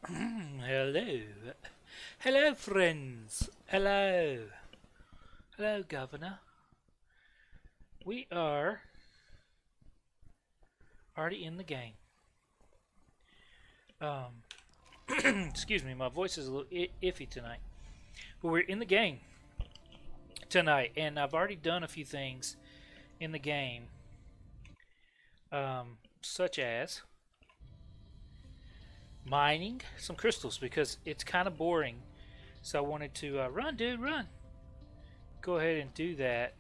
Hello. Hello, friends. Hello. Hello, Governor. We are already in the game. Um, excuse me, my voice is a little iffy tonight. But we're in the game tonight, and I've already done a few things in the game, such as mining some crystals because it's kind of boring. So I wanted to run, dude, run. Go ahead and do that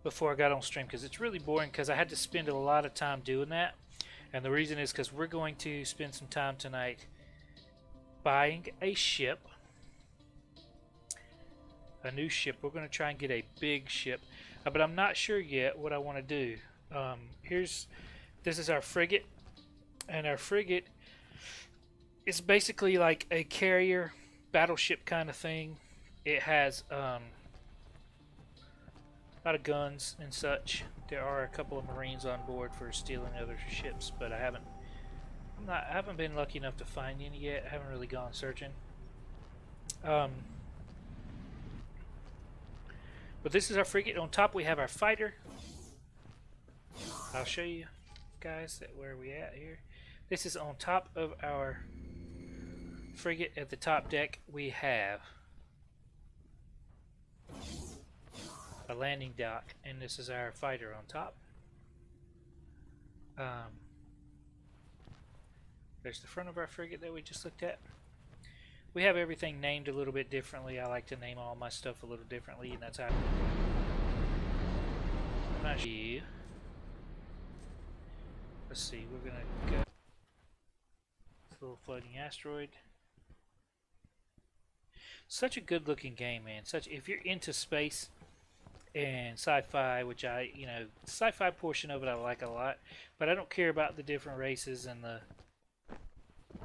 before I got on stream because it's really boring because I had to spend a lot of time doing that. And the reason is because we're going to spend some time tonight buying a ship, a new ship. We're going to try and get a big ship, but I'm not sure yet what I want to do. This is our frigate, and our frigate is basically like a carrier battleship kind of thing. It has a lot of guns and such. There are a couple of Marines on board for stealing other ships, but I haven't been lucky enough to find any yet. I haven't really gone searching. But this is our frigate. On top we have our fighter. I'll show you guys where we at here. This is on top of our frigate. At the top deck we have a landing dock, and this is our fighter on top. There's the front of our frigate that we just looked at. We have everything named a little bit differently. I like to name all my stuff a little differently, and that's how I'm not sure. Let's see, we're gonna go this little floating asteroid. Such a good looking game, man. If you're into space and sci-fi, which sci-fi portion of it I like a lot, but I don't care about the different races and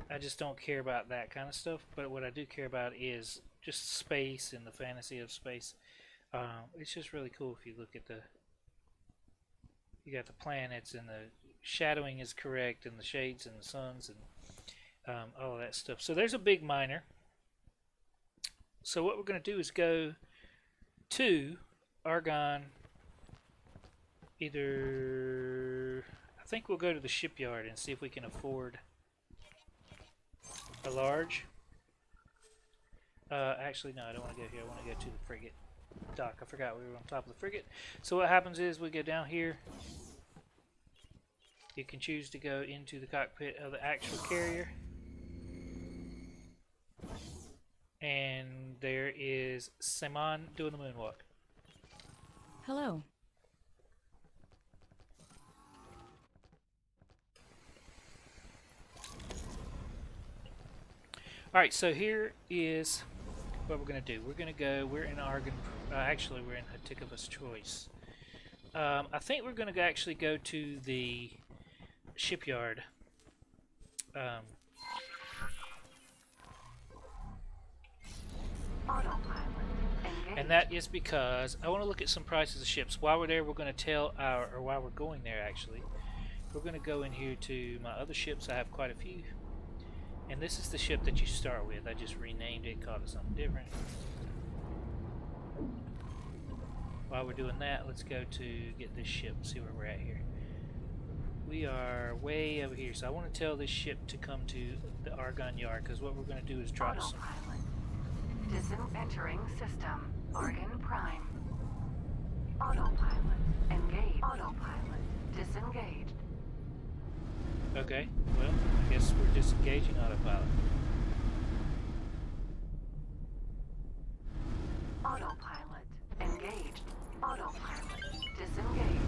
I just don't care about that kind of stuff. But what I do care about is just space and the fantasy of space. It's just really cool if you look at you got the planets and the shadowing is correct and the shades and the suns and all of that stuff. So there's a big miner. So what we're going to do is go to Argon. I think we'll go to the shipyard and see if we can afford a large. Actually, no, I don't want to go here. I want to go to the frigate dock. I forgot we were on top of the frigate. So what happens is we go down here. You can choose to go into the cockpit of the actual carrier. And there is Simon doing the moonwalk. Hello. Alright, so here is what we're going to do. We're in Argon, actually we're in Hatikova's Choice. I think we're going to actually go to the shipyard. And that is because I want to look at some prices of ships. While we're there, we're going to while we're going there actually, we're going to go in here to my other ships. I have quite a few. And this is the ship that you start with. I just renamed it, called it something different. While we're doing that, let's go to get this ship, see where we're at here. We are way over here, so I want to tell this ship to come to the Argon Yard, because what we're going to do is drop some... Entering system. Argon Prime. Autopilot. Engage. Autopilot. Disengaged. Okay, well, I guess we're disengaging autopilot. Autopilot. Engaged. Autopilot. Disengaged.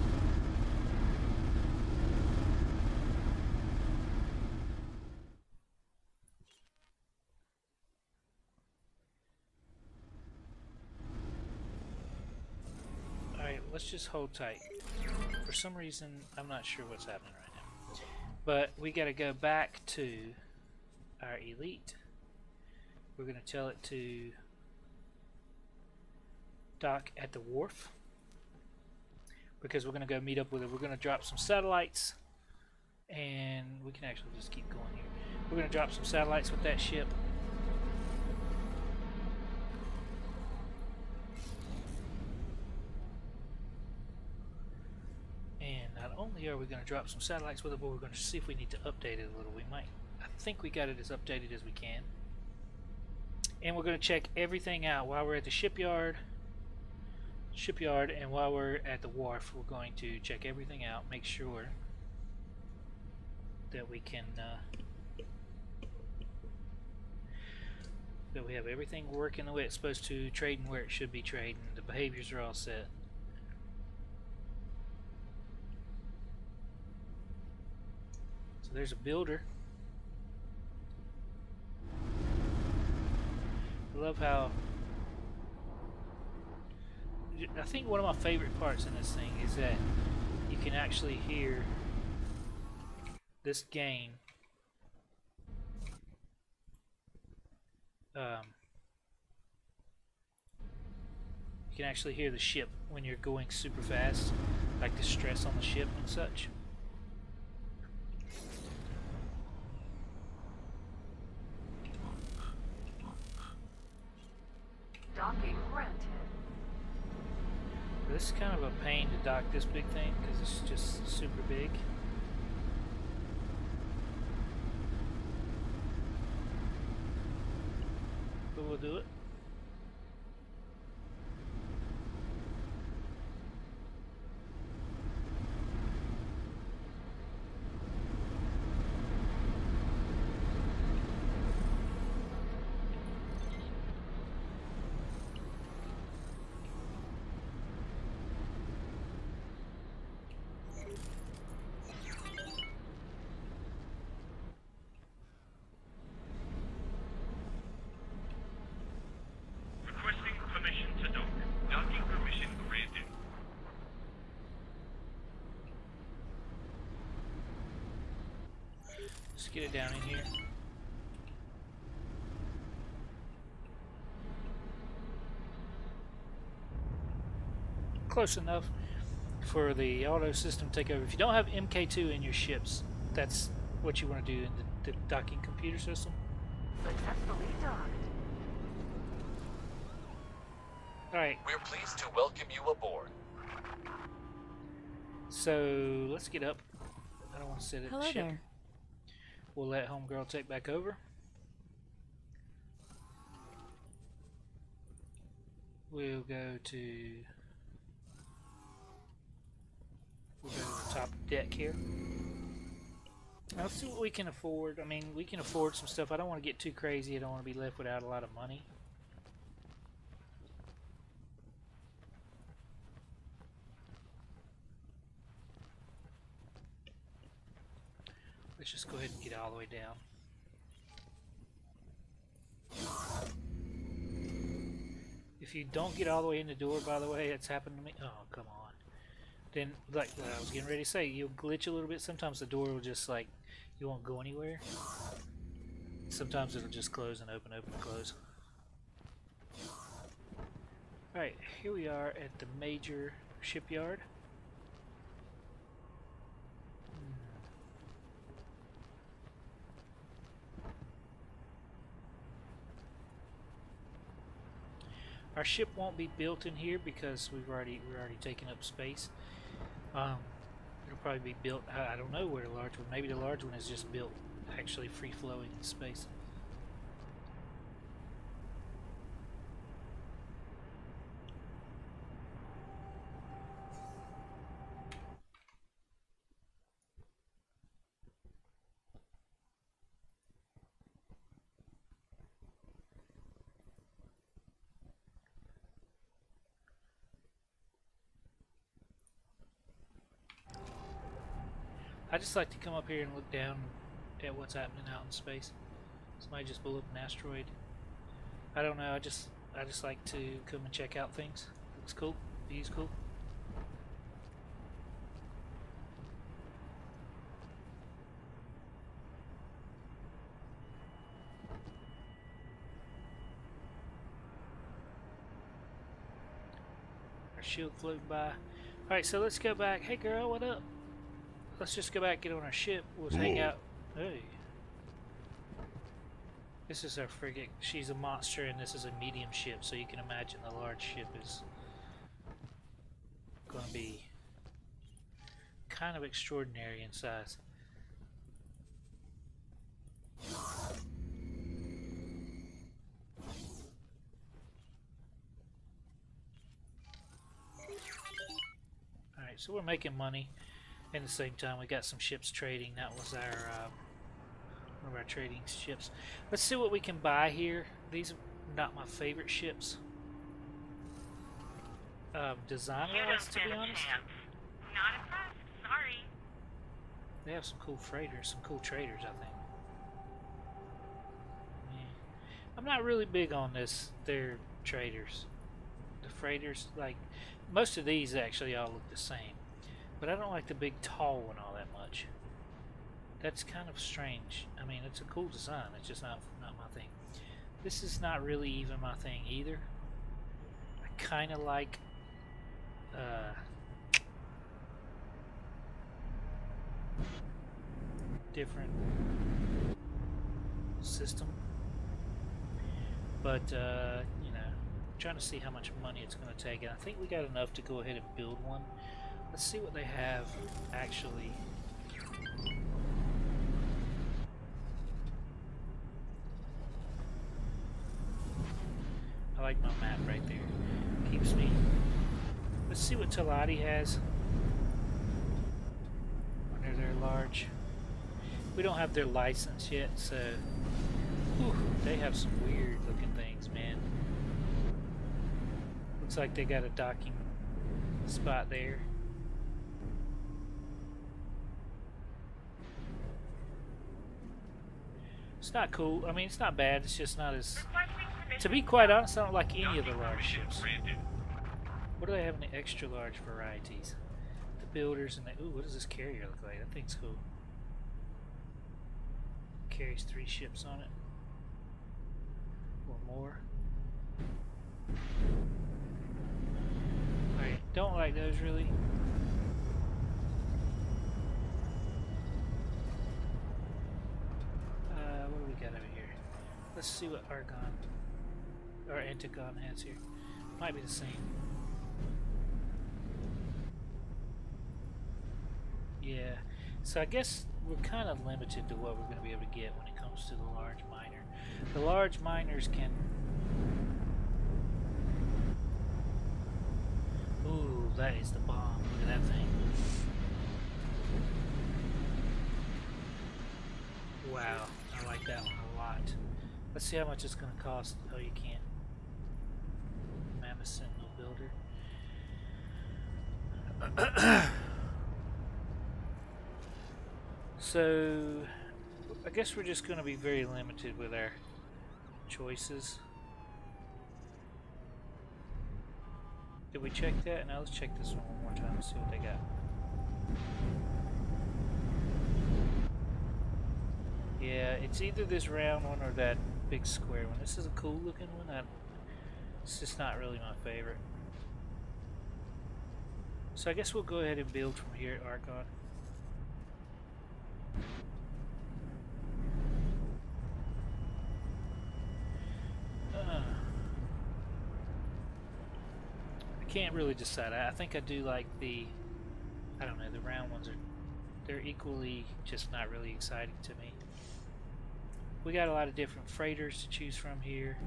Alright, let's just hold tight. For some reason, I'm not sure what's happening right now. But we gotta go back to our elite. We're gonna tell it to dock at the wharf because we're gonna go meet up with it. We're gonna drop some satellites and we can actually just keep going here. We're going to drop some satellites with that ship. And not only are we going to drop some satellites with it, but we're going to see if we need to update it a little. We might. I think we got it as updated as we can. And we're going to check everything out while we're at the shipyard, and while we're at the wharf. We're going to check everything out, make sure that we can that we have everything working the way it's supposed to, trading where it should be trading, the behaviors are all set. So there's a builder. I love how I think one of my favorite parts in this thing is that you can actually hear this game you can actually hear the ship when you're going super fast, like the stress on the ship and such. Docking granted. This is kind of a pain to dock this big thing because it's just super big. But we'll do it. Let's get it down in here. Close enough for the auto system to take over. If you don't have MK2 in your ships, that's what you want to do in the docking computer system. Successfully docked. Alright. We're pleased to welcome you aboard. So let's get up. I don't want to sit at Hello the ship. there. We'll let homegirl take back over. We'll go to the top deck here. Now let's see what we can afford. I mean, we can afford some stuff. I don't want to get too crazy. I don't want to be left without a lot of money. Let's just go ahead and get all the way down. If you don't get all the way in the door, by the way, it's happened to me. Oh, come on. Then, like I was getting ready to say, you'll glitch a little bit. Sometimes the door will just, like, you won't go anywhere. Sometimes it'll just close and open, open and close. Alright, here we are at the major shipyard. Our ship won't be built in here because we're already taking up space. It'll probably be built. I don't know where the large one. Maybe the large one is just built actually free flowing in space. I just like to come up here and look down at what's happening out in space. Somebody just blew up an asteroid. I don't know. I just like to come and check out things. Looks cool. View's cool. Our shield floating by. All right, so let's go back. Hey, girl, what up? Let's just go back, get on our ship. We'll hang out. Hey. This is our frigate. She's a monster, and this is a medium ship, so you can imagine the large ship is going to be kind of extraordinary in size. Alright, so we're making money. At the same time, we got some ships trading. That was our one of our trading ships. Let's see what we can buy here. These are not my favorite ships. Design-wise, to be honest. Not impressed. Sorry. They have some cool freighters, some cool traders, I think. Yeah. I'm not really big on their traders. The freighters, like, most of these actually all look the same. But I don't like the big tall one all that much. That's kind of strange. I mean, it's a cool design. It's just not my thing. This is not really even my thing either. I kind of like different system. But, you know, I'm trying to see how much money it's going to take. And I think we got enough to go ahead and build one. Let's see what they have actually. I like my map right there. Keeps me. Let's see what Talati has. Wonder they're large. We don't have their license yet, so whew, they have some weird looking things, man. Looks like they got a docking spot there. It's not cool. I mean, it's not bad. It's just not as... To be quite honest, I don't like any of the large ships. What do they have in the extra large varieties? The builders and the... Ooh, what does this carrier look like? That thing's cool. Carries 3 ships on it. Or more. Alright, don't like those really. What do we got over here? Let's see what Argon or Antagon has here. Might be the same. Yeah, so I guess we're kind of limited to what we're going to be able to get when it comes to the large miner. The large miners can... Ooh, that is the bomb. Look at that thing. Wow, I like that one a lot. Let's see how much it's going to cost. Oh, you can't. Mammoth Sentinel Builder. So, I guess we're just going to be very limited with our choices. Did we check that? Now let's check this one more time and see what they got. Yeah, it's either this round one or that big square one. This is a cool looking one. It's just not really my favorite. So I guess we'll go ahead and build from here at Argon. I can't really decide. I think I do like the, I don't know, the round ones they're equally just not really exciting to me. We got a lot of different freighters to choose from here.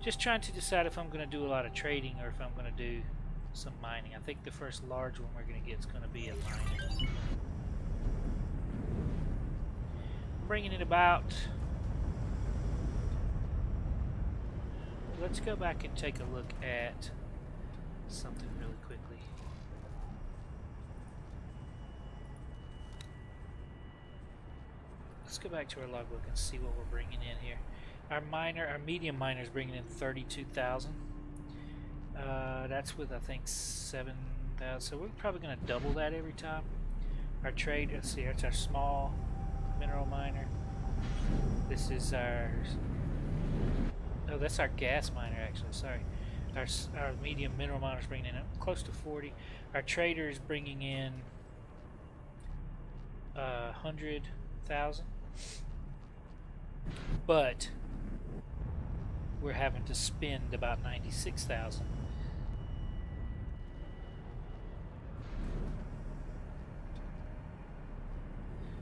Just trying to decide if I'm going to do a lot of trading or if I'm going to do some mining. I think the first large one we're going to get is going to be a miner. Bringing it about. Let's go back and take a look at something really quickly. Let's go back to our logbook and see what we're bringing in here. Our medium miner is bringing in 32,000. That's with I think 7,000. So we're probably going to double that every time. Our trade, let's see, it's our small mineral miner. This is our, oh, that's our gas miner actually. Sorry, our medium mineral miner is bringing in close to 40. Our trader is bringing in 100,000. but we're having to spend about 96,000.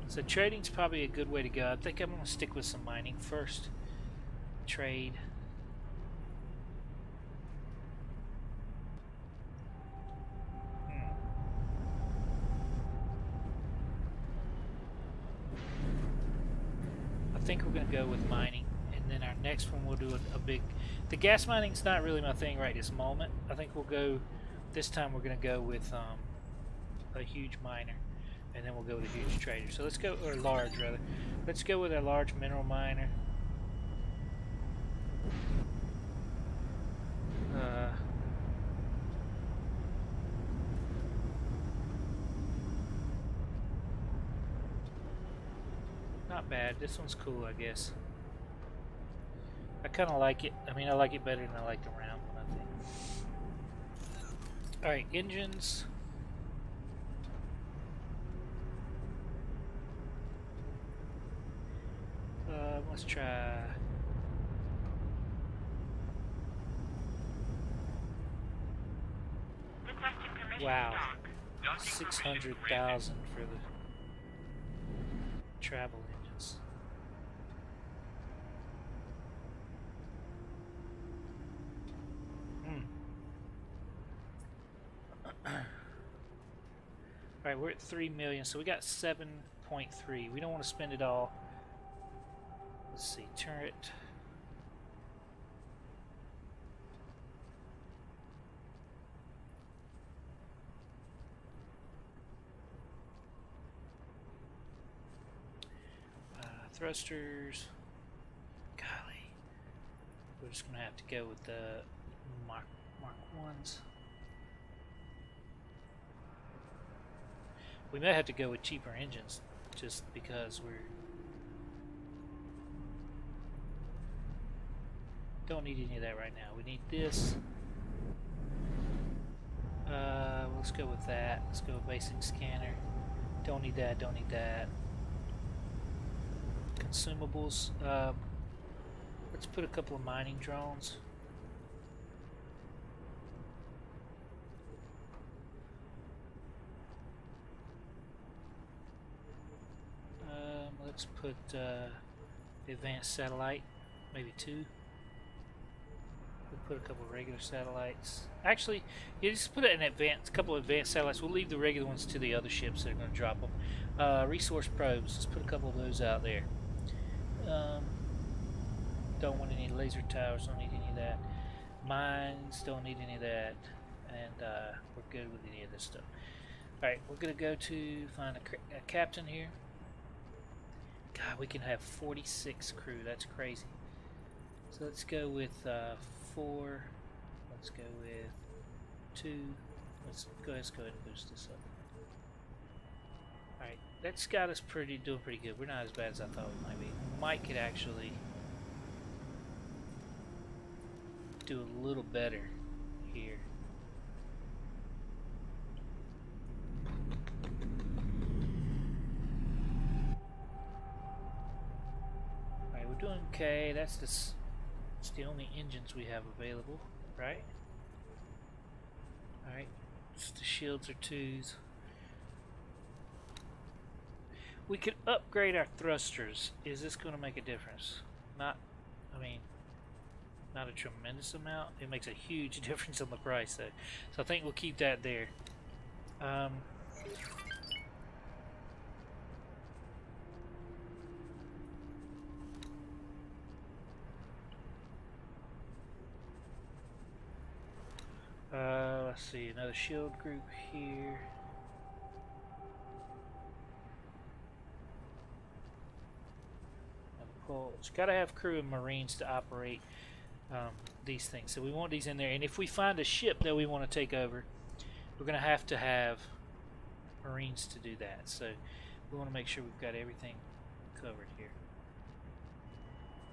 So trading's probably a good way to go. I think I'm going to stick with some mining first. Trade. I think we're going to go with mining, and then our next one we'll do a big... The gas mining's not really my thing right this moment. I think we'll go... This time we're going to go with a huge miner. And then we'll go with a huge trader. So let's go, or large rather. Let's go with a large mineral miner. Not bad. This one's cool, I guess. I kind of like it. I mean, I like it better than I like the round one, I think. Alright, engines. Let's try. Wow, 600,000 for the travel engines. Alright, we're at 3 million, so we got 7.3. We don't want to spend it all. Let's see, turret. Thrusters. Golly. We're just going to have to go with the Mark 1s. We may have to go with cheaper engines just because we're... Don't need any of that right now. We need this. Let's go with that. Let's go with basic scanner. Don't need that. Don't need that. Consumables. Let's put a couple of mining drones. Let's put advanced satellite, maybe 2. We'll put a couple of regular satellites. Actually, yeah, just put a couple of advanced satellites. We'll leave the regular ones to the other ships that are going to drop them. Resource probes. Let's put a couple of those out there. Don't want any laser towers. Don't need any of that. Mines. Don't need any of that. And we're good with any of this stuff. All right, we're going to go to find a captain here. God, we can have 46 crew. That's crazy. So let's go with 4. Let's go with 2. Let's go ahead and boost this up. Alright, that's got us doing pretty good. We're not as bad as I thought we might be. Mike could actually do a little better here. Alright, we're doing okay. That's the only engines we have available, right? Alright, the shields are 2s. We could upgrade our thrusters. Is this going to make a difference? Not a tremendous amount. It makes a huge difference on the price though. So I think we'll keep that there. Let's see, another shield group here. It's got to have crew and marines to operate these things. So we want these in there. And if we find a ship that we want to take over, we're going to have marines to do that. So we want to make sure we've got everything covered here.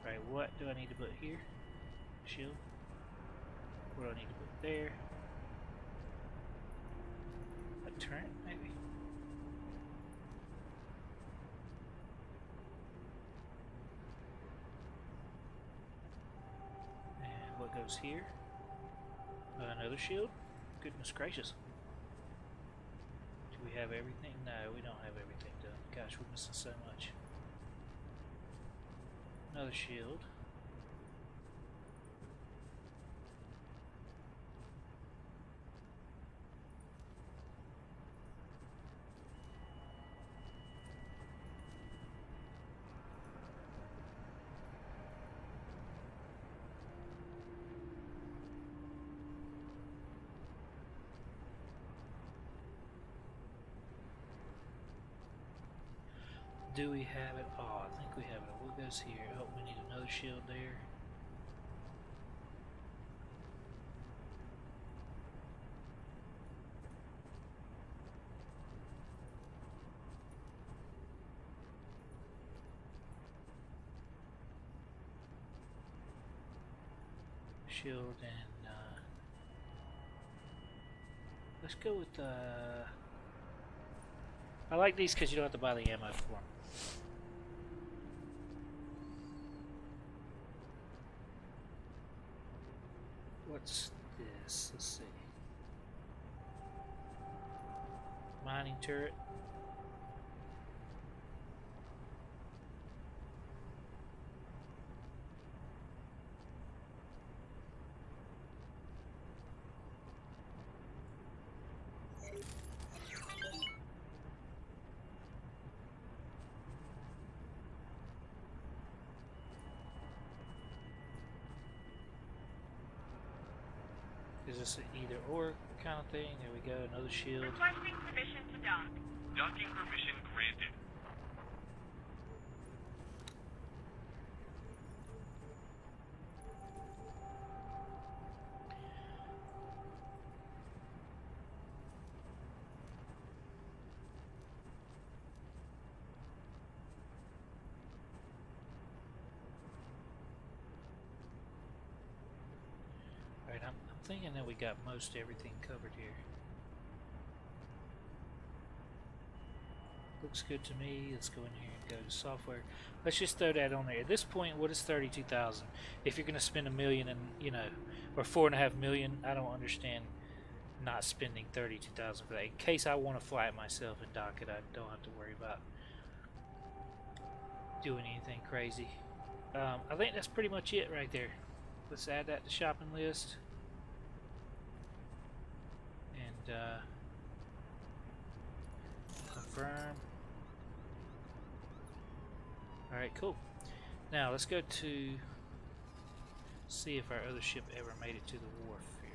Right, what do I need to put here? Shield. What do I need to put there? A turret, maybe? goes here. Another shield. Goodness gracious. Do we have everything? No, we don't have everything done. Gosh, we're missing so much. Another shield. Do we have it? Oh, I think we have it. What goes here? Oh, we need another shield there. Shield and let's go with I like these because you don't have to buy the ammo for them. What's this? Let's see. Mining turret. Is this an either or kind of thing? There we go, another shield. Requesting permission to dock. Docking permission granted. Alright, I'm thinking that we got most everything covered here. Looks good to me. Let's go in here and go to software. Let's just throw that on there. At this point, what is 32,000? If you're going to spend $1 million and, you know, or $4.5 million, I don't understand not spending 32,000 for that. In case I want to fly it myself and dock it, I don't have to worry about doing anything crazy. I think that's pretty much it right there. Let's add that to shopping list. And confirm. Alright, cool. Now let's go to see if our other ship ever made it to the wharf here.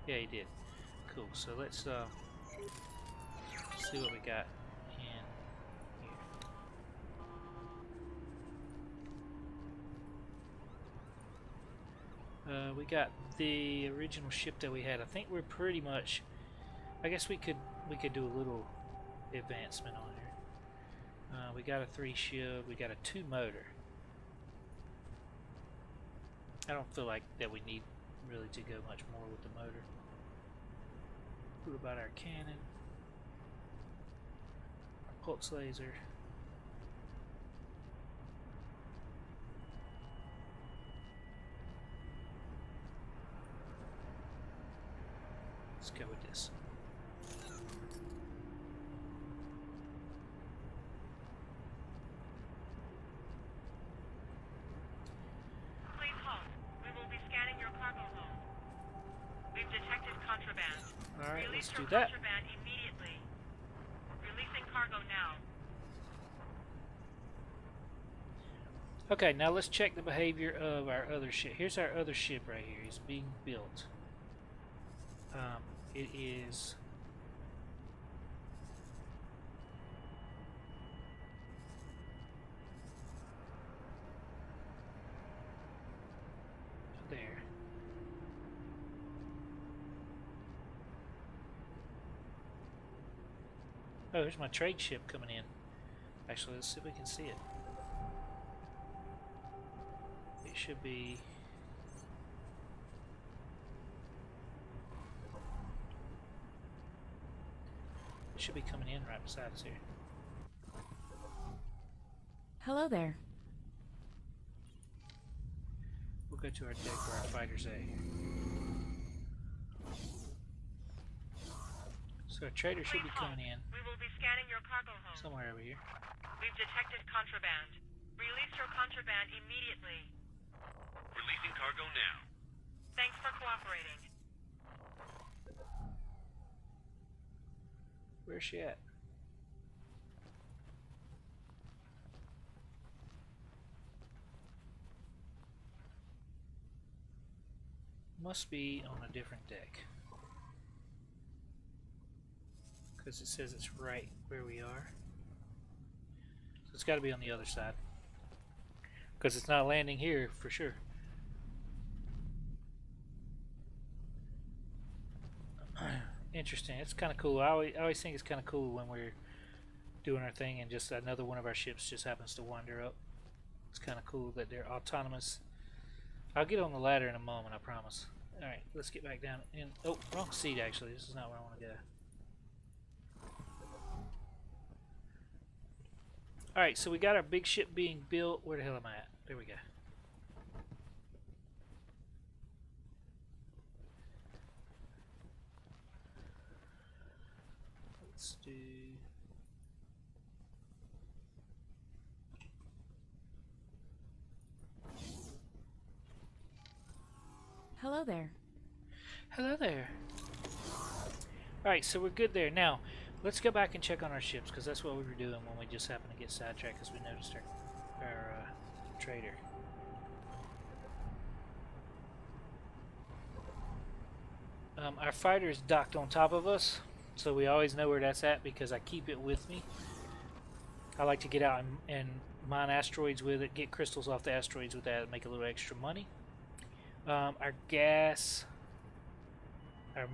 Yeah, he did. Cool. So let's see what we got in here. We got the original ship that we had. I think we're pretty much. I guess we could do a little advancement on here. We got a 3 shield. We got a 2 motor. I don't feel like that we need really to go much more with the motor. What about our cannon? Our pulse laser. Let's go with this. Please hold. We will be scanning your cargo hold. We've detected contraband. Alright, Release let's do your that. contraband immediately. Releasing cargo now. Okay, now let's check the behavior of our other ship. Here's our other ship right here. It's being built. It is there. Oh, there's my trade ship coming in. Actually, let's see if we can see it. It should be. It should be coming in right beside us here. Hello there. We'll go to our deck where our fighters at here. So our trader should be coming in We will be scanning your cargo home. somewhere over here. We've detected contraband. Release your contraband immediately. Releasing cargo now. Thanks for cooperating. Where's she at? Must be on a different deck. Because it says it's right where we are. So it's got to be on the other side. Because it's not landing here for sure. Interesting. It's kind of cool. I always think it's kind of cool when we're doing our thing and just another one of our ships just happens to wander up. It's kind of cool that they're autonomous. I'll get on the ladder in a moment, I promise. Alright, let's get back down. Oh, wrong seat actually. This is not where I want to go. Alright, so we got our big ship being built. Where the hell am I at? There we go. Let's do... Hello there. Hello there. Alright, so we're good there. Now, let's go back and check on our ships, because that's what we were doing when we just happened to get sidetracked, because we noticed our trader. Our fighter is docked on top of us, so we always know where that's at because I keep it with me. I like to get out and mine asteroids with it, get crystals off the asteroids with that, and make a little extra money. Our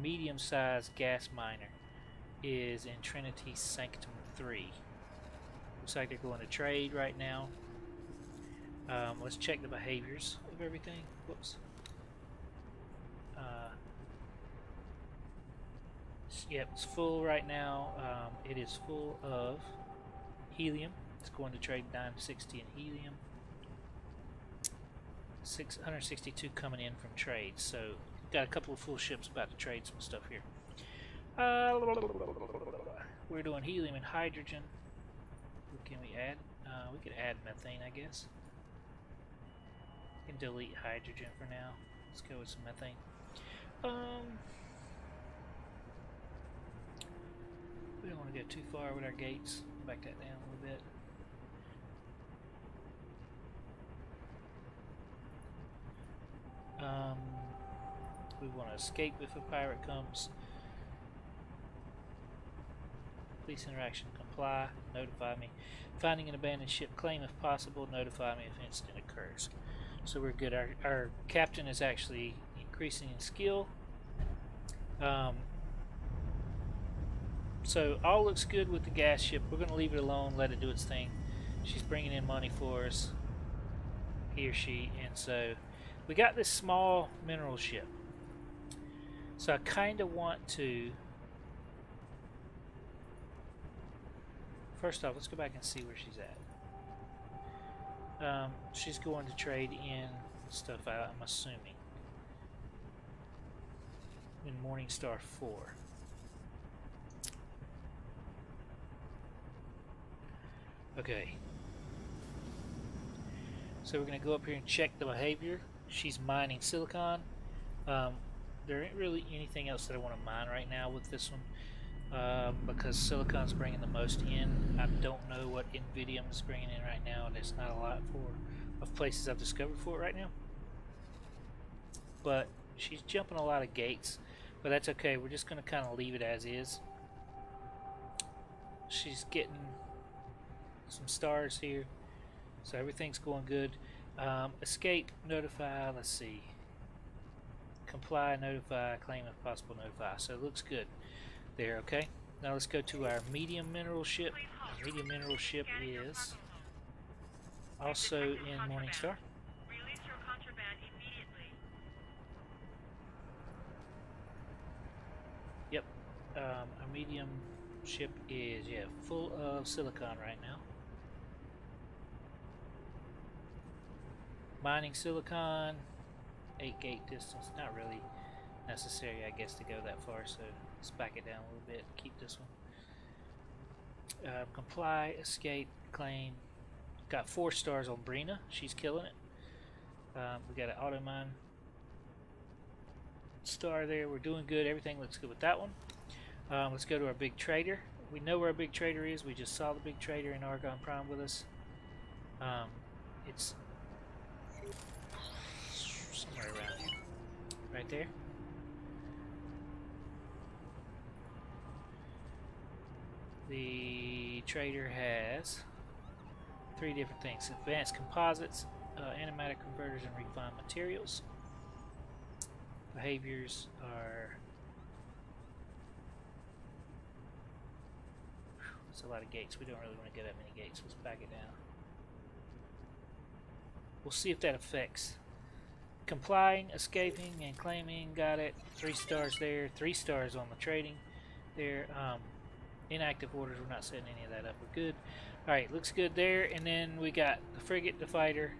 medium-sized gas miner is in Trinity Sanctum 3. Looks like they're going to trade right now. Let's check the behaviors of everything. Whoops. Yep, it's full right now. It is full of helium. It's going to trade 960 in helium. 662 coming in from trades. So got a couple of full ships about to trade some stuff here. We're doing helium and hydrogen. What can we add? We could add methane, I guess. We can delete hydrogen for now. Let's go with some methane. We don't want to go too far with our gates. Back that down a little bit. We want to escape if a pirate comes. Police interaction, comply, notify me. Finding an abandoned ship, claim if possible, notify me if incident occurs. So we're good. Our captain is actually increasing in skill. So all looks good with the gas ship. We're going to leave it alone, let it do its thing. She's bringing in money for us. He or she. And so we got this small mineral ship. So I kind of want to... First off, let's go back and see where she's at. She's going to trade in stuff out, I'm assuming. In Morningstar 4. Okay. So we're going to go up here and check the behavior. She's mining silicon. There ain't really anything else that I want to mine right now with this one. Because silicon's bringing the most in. I don't know what Invidium is bringing in right now. There's not a lot of places I've discovered for it right now. But she's jumping a lot of gates. But that's okay. We're just going to kind of leave it as is. She's getting some stars here. So everything's going good. Escape, notify, let's see. Comply, notify, claim if possible, notify. So it looks good there, okay? Now let's go to our medium mineral ship. Our medium mineral ship is also in Morningstar. Release your contraband immediately. Yep. Our medium ship is, yeah, full of silicon right now. Mining silicon. 8 gate distance. Not really necessary, I guess, to go that far, so let's back it down a little bit. Keep this one. Comply, escape, claim. Got 4 stars on Brina. She's killing it. We got an auto mine star there. We're doing good. Everything looks good with that one. Let's go to our big trader. We know where our big trader is. We just saw the big trader in Argon Prime with us. It's somewhere around here. Right there. The trader has 3 different things: advanced composites, animatic converters, and refined materials. Behaviors are... That's a lot of gates. We don't really want to get that many gates. Let's back it down. We'll see if that affects. Complying, escaping, and claiming. Got it. 3 stars there. 3 stars on the trading there. Inactive orders. We're not setting any of that up. We're good. Alright, looks good there. And then we got the frigate, the fighter.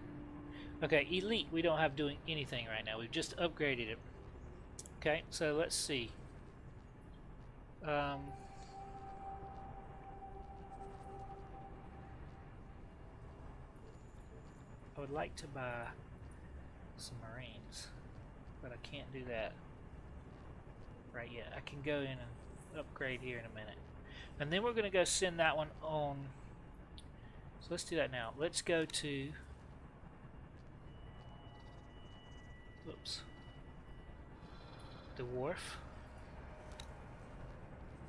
Okay, elite. We don't have doing anything right now. We've just upgraded it. Okay, so let's see. I would like to buy some Marines, but I can't do that right yet. I can go in and upgrade here in a minute. And then we're going to go send that one on. So let's do that now. Let's go to... Oops. The wharf.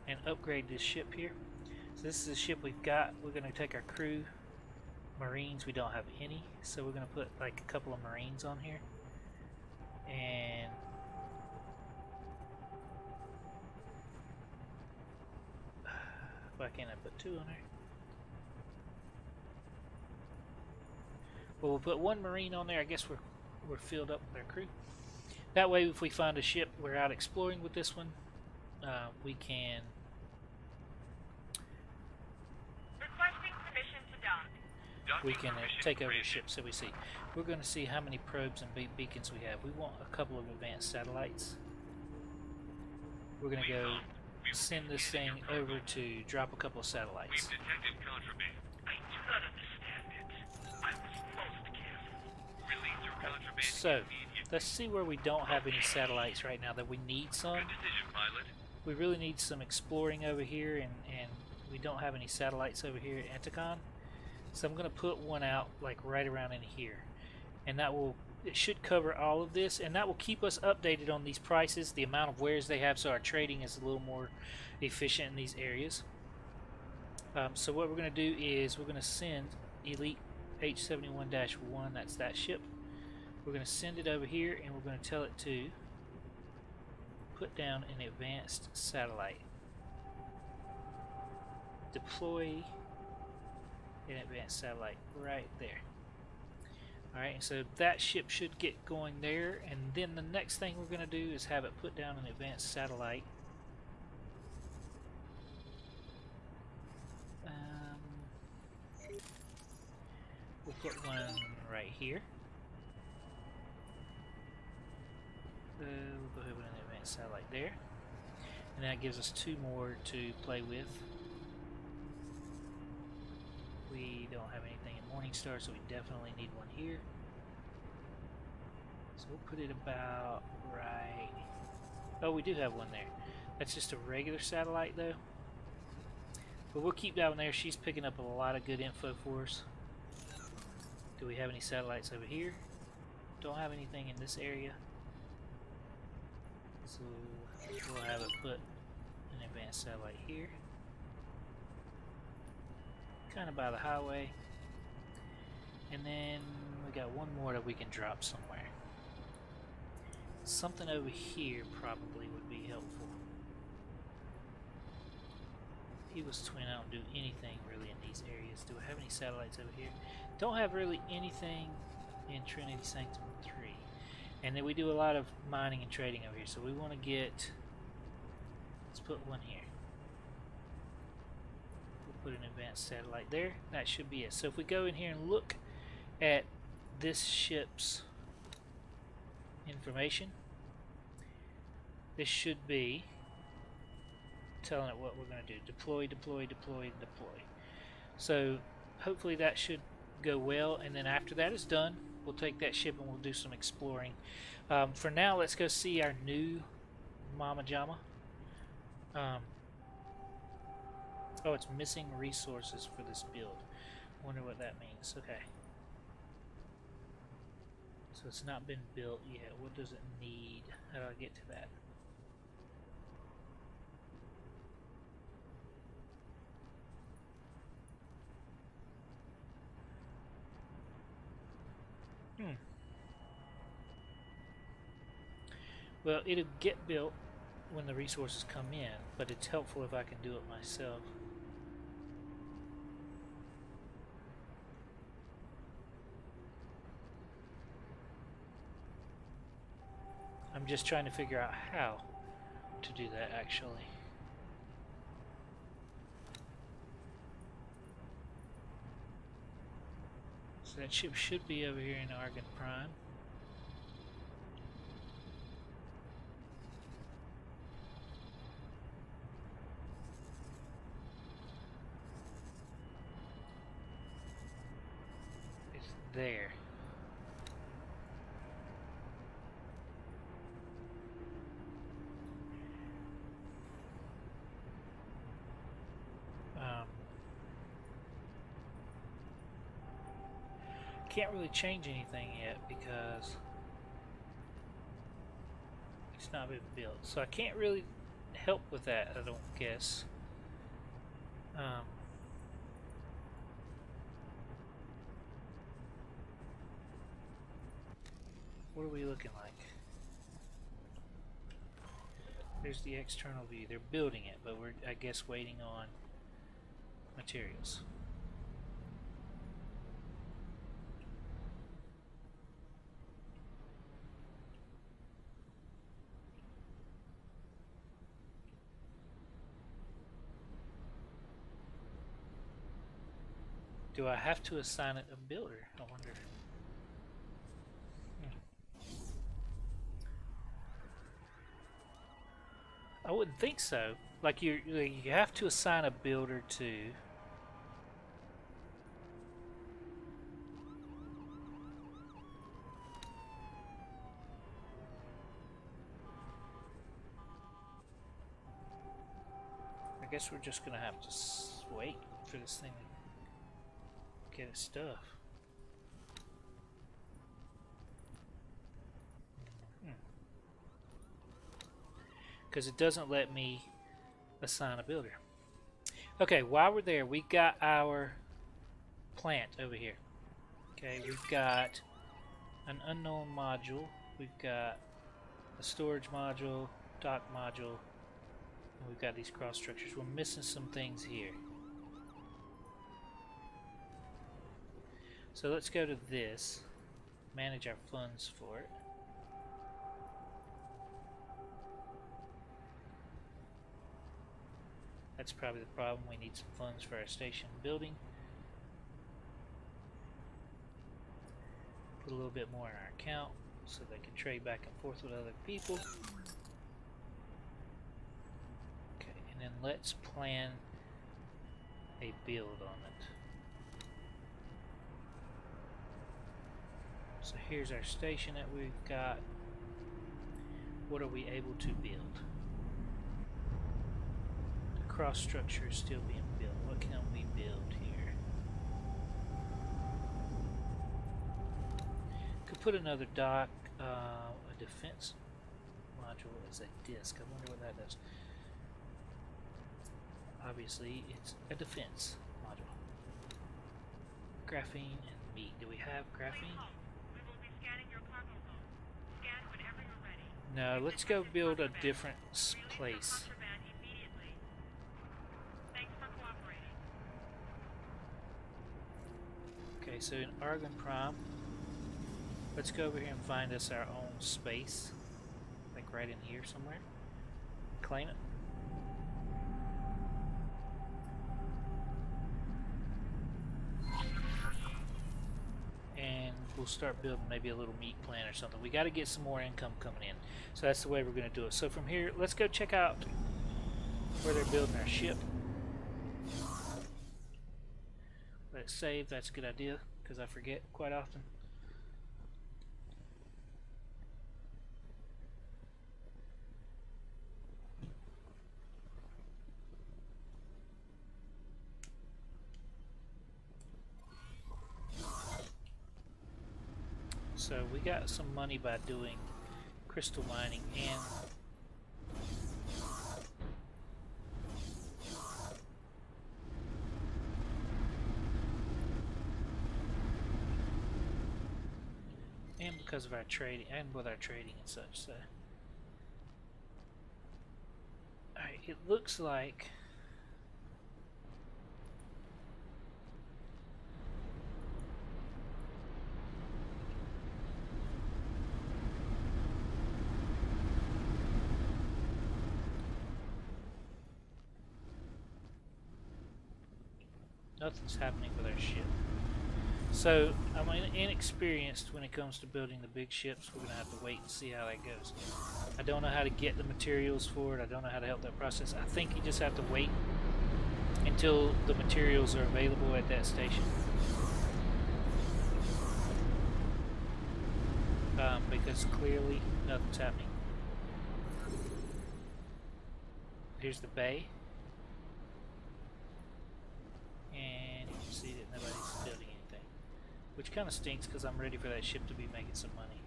And upgrade this ship here. So this is the ship we've got. We're going to take our crew. Marines, we don't have any, so we're going to put like a couple of Marines on here. And why can't I put 2 on there? Well, we'll put 1 Marine on there. I guess we're filled up with our crew. That way, if we find a ship, we're out exploring with this one. We can. Requesting permission to dock. We can take over the ship, so we see. We're going to see how many probes and beacons we have. We want a couple of advanced satellites. We're going to go send this thing over to drop a couple of satellites. We've detected contraband. I do not understand it. I was most careful. Release your contraband. So, let's see where we don't have any satellites right now that we need some. Good decision, pilot. We really need some exploring over here, and we don't have any satellites over here at Anticon. So I'm going to put one out like right around in here, and it should cover all of this, and that will keep us updated on these prices, the amount of wares they have, so our trading is a little more efficient in these areas. So what we're going to do is we're going to send Elite H71-1, that's that ship. We're going to send it over here, and we're going to tell it to put down an advanced satellite. Deploy an advanced satellite right there. Alright, and so that ship should get going there, and then the next thing we're going to do is have it put down an advanced satellite. We'll put one right here. We'll go ahead with an advanced satellite there, and that gives us 2 more to play with. We don't have anything in Morningstar, so we definitely need one here. So we'll put it about right... Oh, we do have one there. That's just a regular satellite, though. But we'll keep that one there. She's picking up a lot of good info for us. Do we have any satellites over here? Don't have anything in this area. So we'll have it put an advanced satellite here. Kind of by the highway, and then we got one more that we can drop somewhere. Something over here probably would be helpful. Eagles Twin, I don't do anything really in these areas. Do I have any satellites over here? Don't have really anything in Trinity Sanctum 3. And then we do a lot of mining and trading over here, so we want to get, let's put one here. Put an advanced satellite there. That should be it. So if we go in here and look at this ship's information. This should be telling it what we're going to do. Deploy, deploy, deploy, deploy. So hopefully that should go well, and then after that is done, we'll take that ship and we'll do some exploring. For now, let's go see our new Mama Jama. Oh, it's missing resources for this build. Wonder what that means. Okay. So it's not been built yet. What does it need? How do I get to that? Well, it'll get built when the resources come in, but it's helpful if I can do it myself. I'm just trying to figure out how to do that, actually. So that ship should be over here in Argon Prime. It's there. Can't really change anything yet because it's not been built, so I can't really help with that, I don't guess. What are we looking like? There's the external view. They're building it, but we're, I guess, waiting on materials. Do I have to assign it a builder? I wonder. I wouldn't think so. Like you have to assign a builder to. I guess we're just gonna have to wait for this thing to get its stuff. Because it doesn't let me assign a builder. Okay, while we're there, we got our plant over here. Okay, we've got an unknown module, we've got a storage module, dock module, and we've got these cross structures. We're missing some things here. So let's go to this, manage our funds for it. That's probably the problem. We need some funds for our station building. Put a little bit more in our account so they can trade back and forth with other people. Okay, and then let's plan a build on it. So here's our station that we've got. What are we able to build? Cross structure is still being built. What can we build here? Could put another dock, a defense module as a disc. I wonder what that does. Obviously, it's a defense module. Graphene and meat. Do we have graphene? We will be scanning your cargo hold. Scan whenever you're ready. No, let's go build a different Release the place. contraband immediately. Thanks for cooperating. Okay, so in Argon Prime, let's go over here and find us our own space. Like right in here somewhere. Claim it. And we'll start building maybe a little meat plant or something. We got to get some more income coming in. So that's the way we're going to do it. So from here, let's go check out where they're building our ship. Let it save. That's a good idea because I forget quite often. So we got some money by doing crystal mining and because of our trading and with our trading and such. So alright, it looks like nothing's happening with our ship. So I'm inexperienced when it comes to building the big ships. We're gonna have to wait and see how that goes. I don't know how to get the materials for it. I don't know how to help that process. I think you just have to wait until the materials are available at that station. Because clearly nothing's happening. Here's the bay. And you can see that nobody's building anything. Which kind of stinks because I'm ready for that ship to be making some money.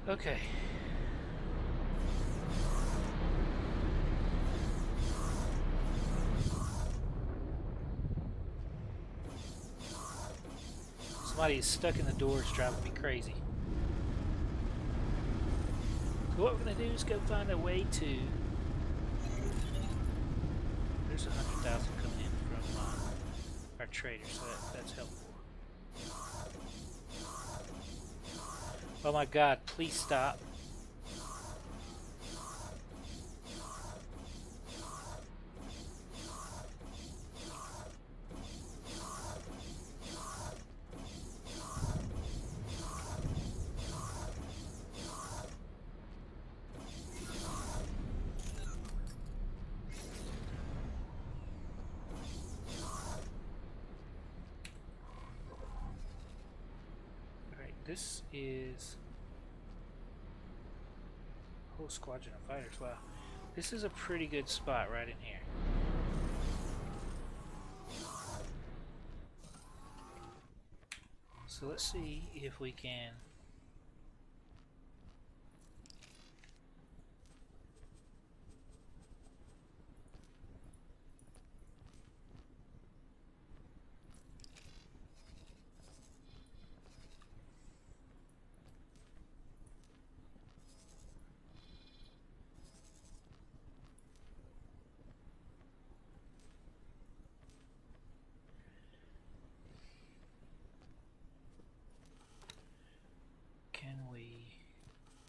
Okay. Somebody is stuck in the door. It's driving me crazy. So what we're going to do is go find a way to... There's 100,000 coming in from our trader, so that's helpful. Oh my god, please stop. This is a whole squadron of fighters. Wow, this is a pretty good spot right in here. So let's see if we can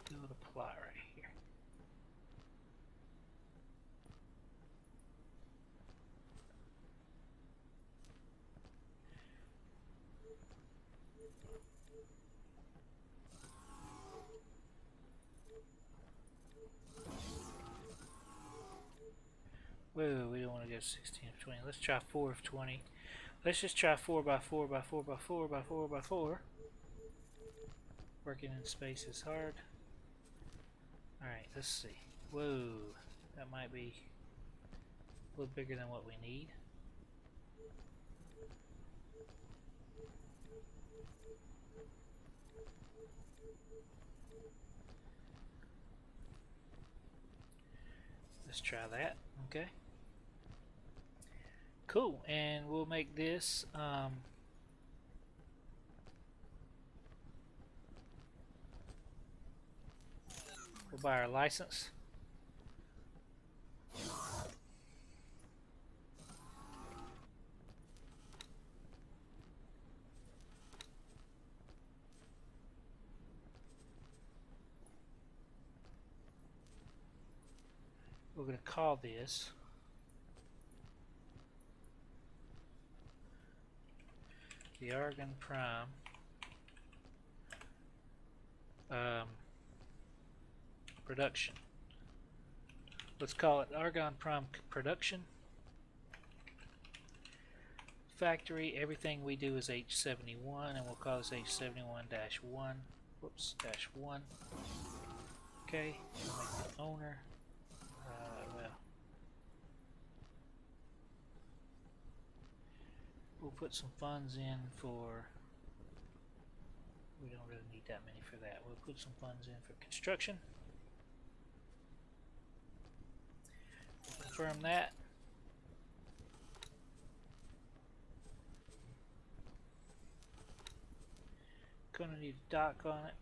build a plot right here. Whoa, we don't want to go 16 of 20. Let's try 4 of 20. Let's just try 4 by 4 by 4 by 4 by 4 by 4. Working in space is hard. Alright, let's see. Whoa, that might be a little bigger than what we need. Let's try that. Okay. Cool, and we'll make this we'll buy our license. We're going to call this the Argon Prime production. Let's call it Argon Prime production. Factory, everything we do is H71, and we'll call this H71-1. Whoops, -1. Okay, we'll make the owner. Well, we'll put some funds in for. We don't really need that many for that. We'll put some funds in for construction. We'll confirm that. Gonna need a dock on it.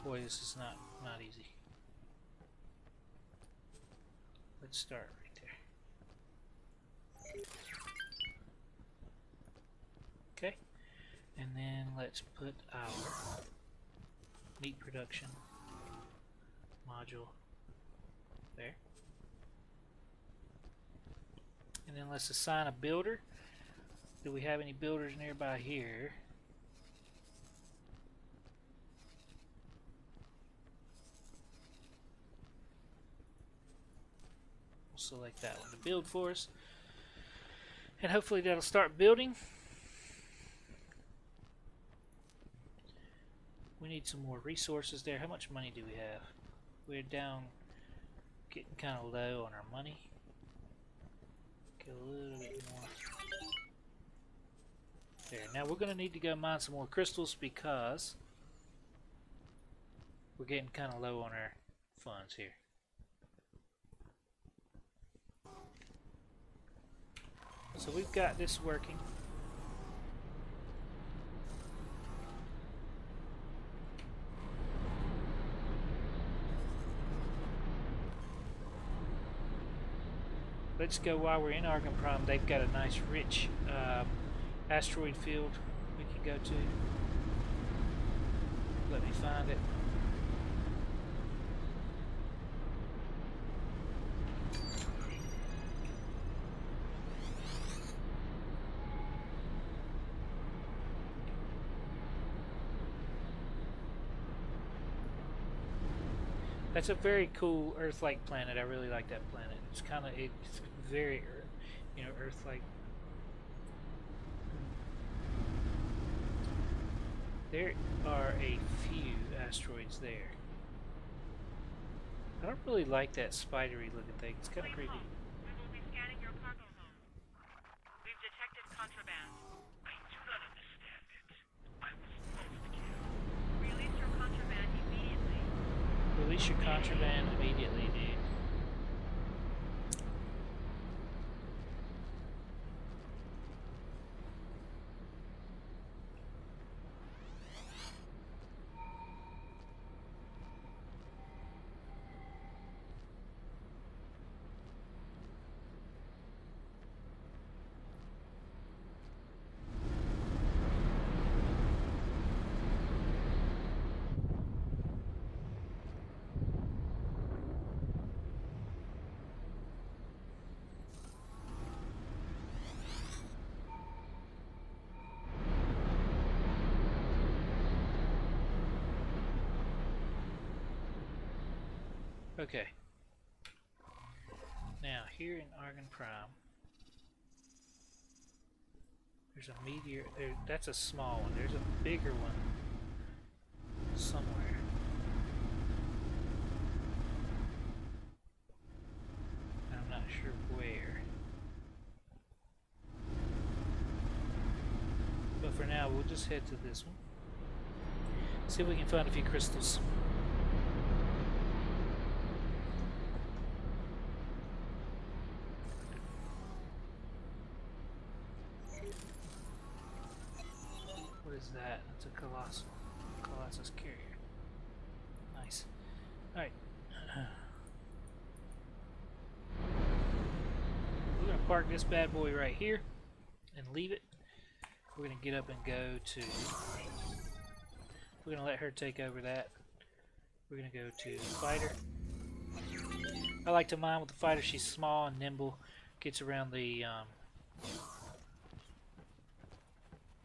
Boy, this is not easy. Let's start right there. Okay, and then let's put our meat production module there. And then let's assign a builder. Do we have any builders nearby here? Select that one to build for us, and hopefully that'll start building. We need some more resources there. How much money do we have? We're down, getting kind of low on our money. Get a little bit more there. Now we're going to need to go mine some more crystals because we're getting kind of low on our funds here. So we've got this working. Let's go while we're in Argon Prime. They've got a nice rich asteroid field we can go to. Let me find it. That's a very cool Earth-like planet. I really like that planet. It's kind of, it's very, you know, Earth-like. There are a few asteroids there. I don't really like that spidery looking thing. It's kind of creepy. We will be scanning your cargo home. We've detected contraband. I do not understand it. I was supposed to kill. Release your contraband immediately. Release your contraband immediately, dude. Okay. Now, here in Argon Prime, there's a meteor. That's a small one. There's a bigger one somewhere. I'm not sure where. But for now, we'll just head to this one. See if we can find a few crystals. park this bad boy right here and leave it. We're going to get up and go to... We're going to let her take over that. We're going to go to fighter. I like to mine with the fighter. She's small and nimble. Gets around the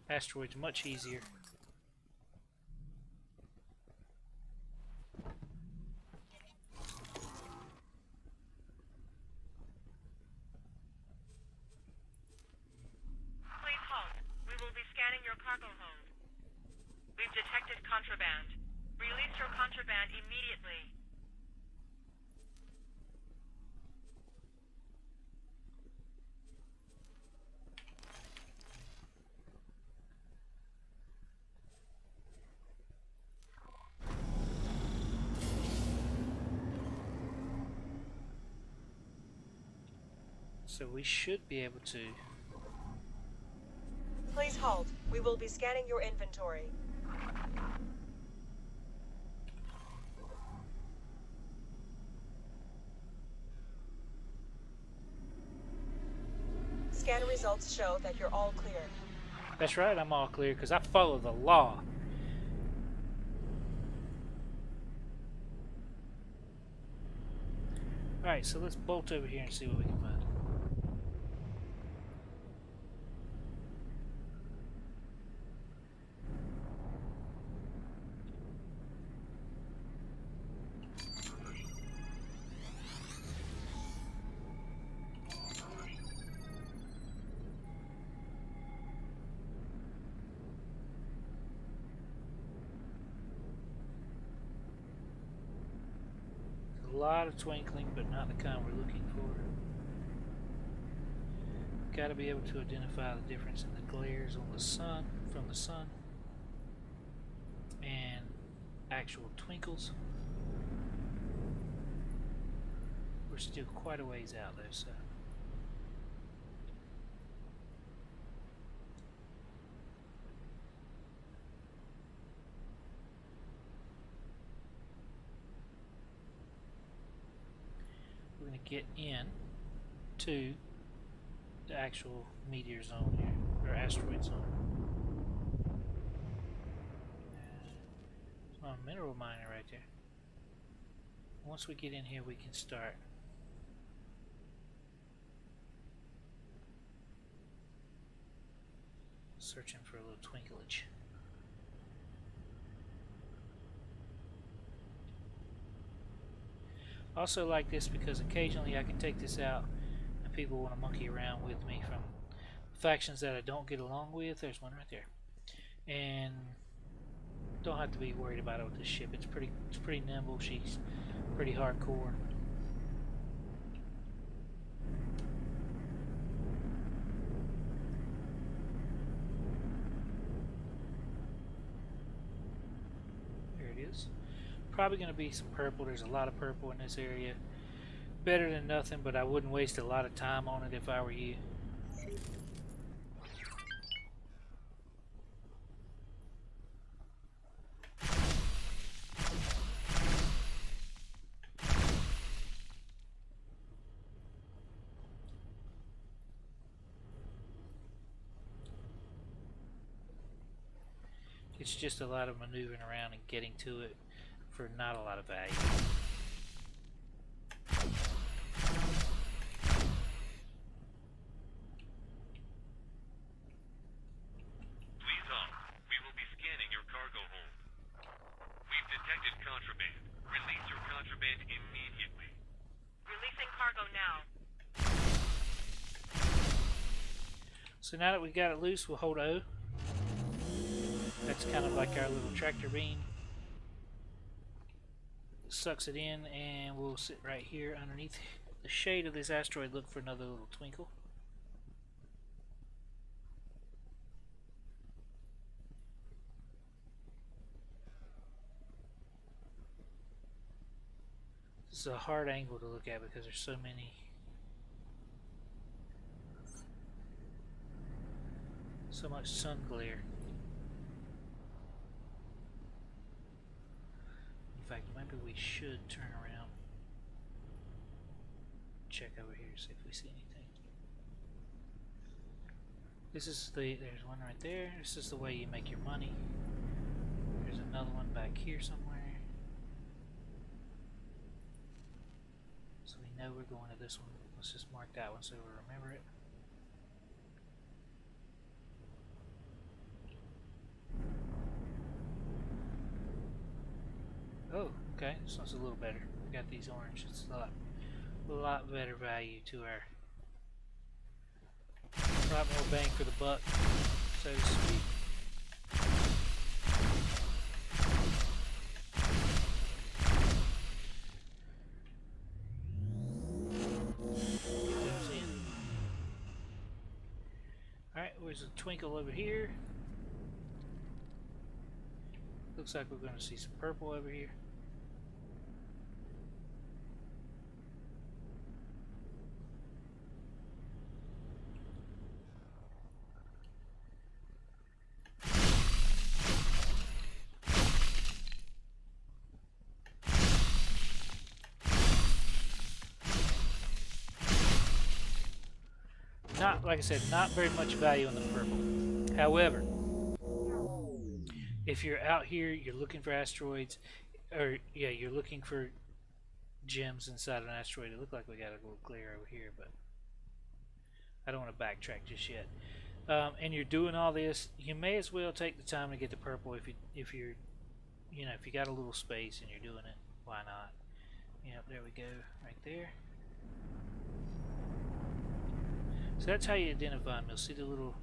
asteroids much easier. Please halt. We will be scanning your cargo hold. We've detected contraband. Release your contraband immediately. So we should be able to... Please halt. We will be scanning your inventory. Scan results show that you're all clear. That's right, I'm all clear because I follow the law. Alright, so let's bolt over here and see what we can find. A lot of twinkling, but not the kind we're looking for. Got to be able to identify the difference in the glares on the sun, from the sun, and actual twinkles. We're still quite a ways out though, so. We're going to get in to the actual meteor zone here, or asteroid zone. There's my mineral miner right there. Once we get in here, we can start searching for a little twinklage. I also like this because occasionally I can take this out and people want to monkey around with me from factions that I don't get along with. There's one right there. And don't have to be worried about it with this ship. It's pretty nimble. She's pretty hardcore. There it is. Probably going to be some purple. There's a lot of purple in this area. Better than nothing, but I wouldn't waste a lot of time on it if I were you. It's just a lot of maneuvering around and getting to it for not a lot of value. Please halt. We will be scanning your cargo hold. We've detected contraband. Release your contraband immediately. Releasing cargo now. So now that we got it loose, we'll hold O. That's kind of like our little tractor beam. Sucks it in, and we'll sit right here underneath the shade of this asteroid, look for another little twinkle. This is a hard angle to look at because there's so much sun glare. In fact, maybe we should turn around, check over here, see if we see anything. This is there's one right there. This is the way you make your money. There's another one back here somewhere. So we know we're going to this one. Let's just mark that one so we remember it. Oh, okay. This one's a little better. We got these orange. It's a lot better value to our. A lot more bang for the buck, so to speak. Alright, there's a twinkle over here. Looks like we're going to see some purple over here. Not, like I said, not very much value in the purple. However, if you're out here, you're looking for asteroids, or yeah, you're looking for gems inside an asteroid. It looked like we got a little glare over here, but I don't want to backtrack just yet. And you're doing all this, you may as well take the time to get the purple if you're, you know, if you got a little space and you're doing it. Why not? Yep, there we go, right there. So that's how you identify them. You'll see the little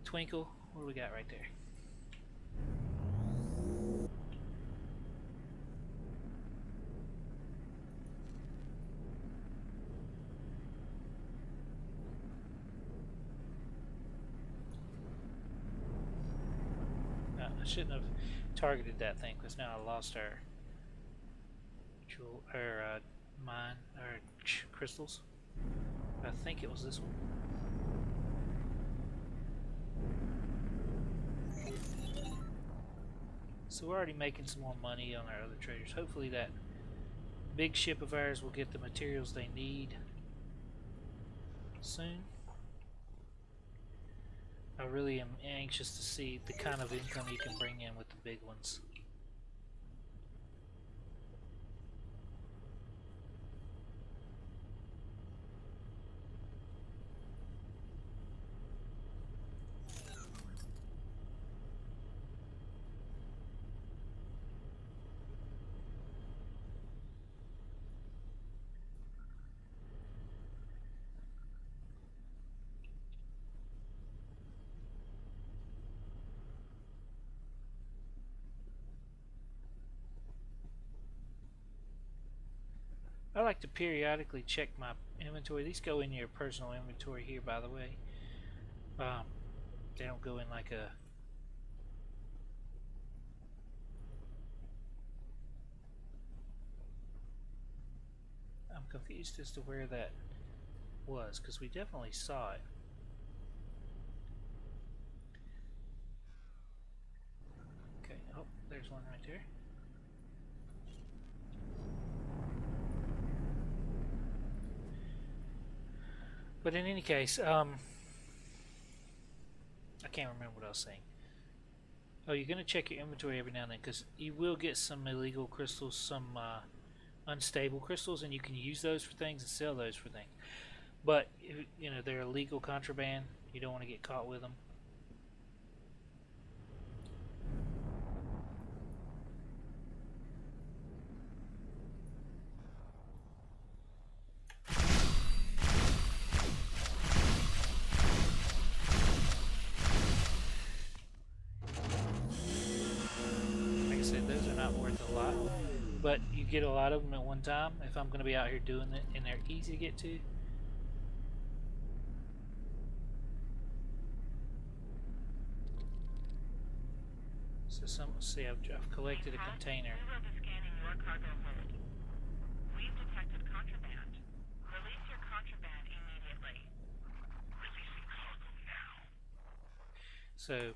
twinkle. What do we got right there? No, I shouldn't have targeted that thing because now I lost our jewel, our mine, our crystals. I think it was this one. So we're already making some more money on our other traders. Hopefully that big ship of ours will get the materials they need soon. I really am anxious to see the kind of income you can bring in with the big ones. I like to periodically check my inventory. These go in your personal inventory here, by the way. They don't go in like a... I'm confused as to where that was, because we definitely saw it. Okay, oh, there's one right there. But in any case, I can't remember what I was saying. Oh, you're going to check your inventory every now and then, because you will get some illegal crystals, some unstable crystals, and you can use those for things and sell those for things. But, you know, they're illegal contraband. You don't want to get caught with them. But you get a lot of them at one time if I'm going to be out here doing it, and they're easy to get to. So see, I've collected a container. We will be scanning your cargo hold. We've detected contraband. Release your contraband immediately. Releasing cargo now. So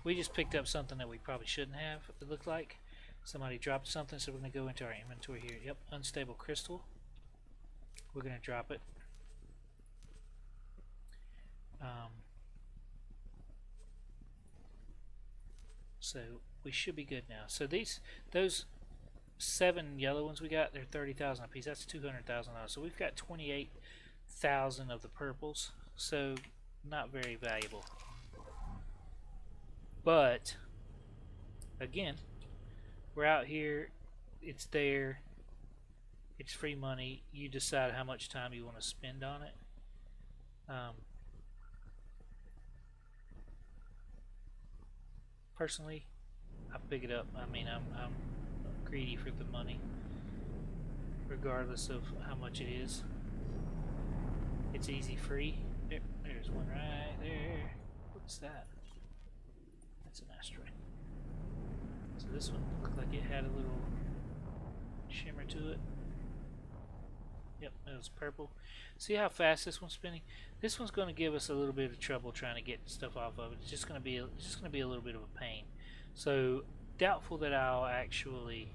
we just picked up something that we probably shouldn't have, it looked like. Somebody dropped something, so we're going to go into our inventory here. Yep, unstable crystal. We're going to drop it. So we should be good now. So those 7 yellow ones we got, they're 30,000 a piece. That's $200,000. So we've got 28,000 of the purples. So not very valuable. But again, we're out here. It's there. It's free money. You decide how much time you want to spend on it. Personally, I pick it up. I mean, I'm greedy for the money, regardless of how much it is. It's easy, free. There's one right there. What's that? That's an asteroid. So this one looked like it had a little shimmer to it. Yep, it was purple. See how fast this one's spinning? This one's going to give us a little bit of trouble trying to get stuff off of it. It's just going to be a little bit of a pain. So doubtful that I'll actually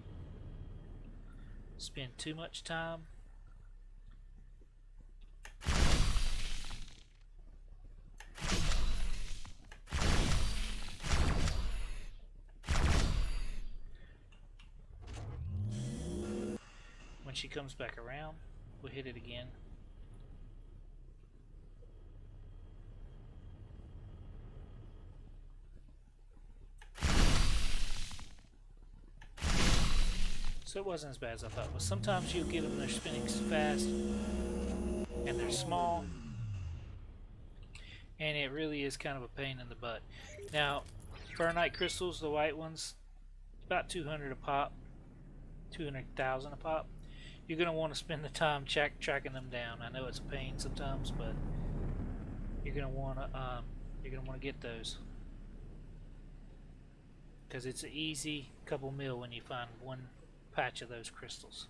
spend too much time. When she comes back around, we'll hit it again. So it wasn't as bad as I thought. But sometimes you'll get them, they're spinning fast and they're small, and it really is kind of a pain in the butt. Now, Burnite crystals, the white ones, about 200 a pop, 200,000 a pop. You're going to want to spend the time tracking them down. I know it's a pain sometimes, but you're going to want to get those, because it's an easy couple mil when you find one patch of those crystals.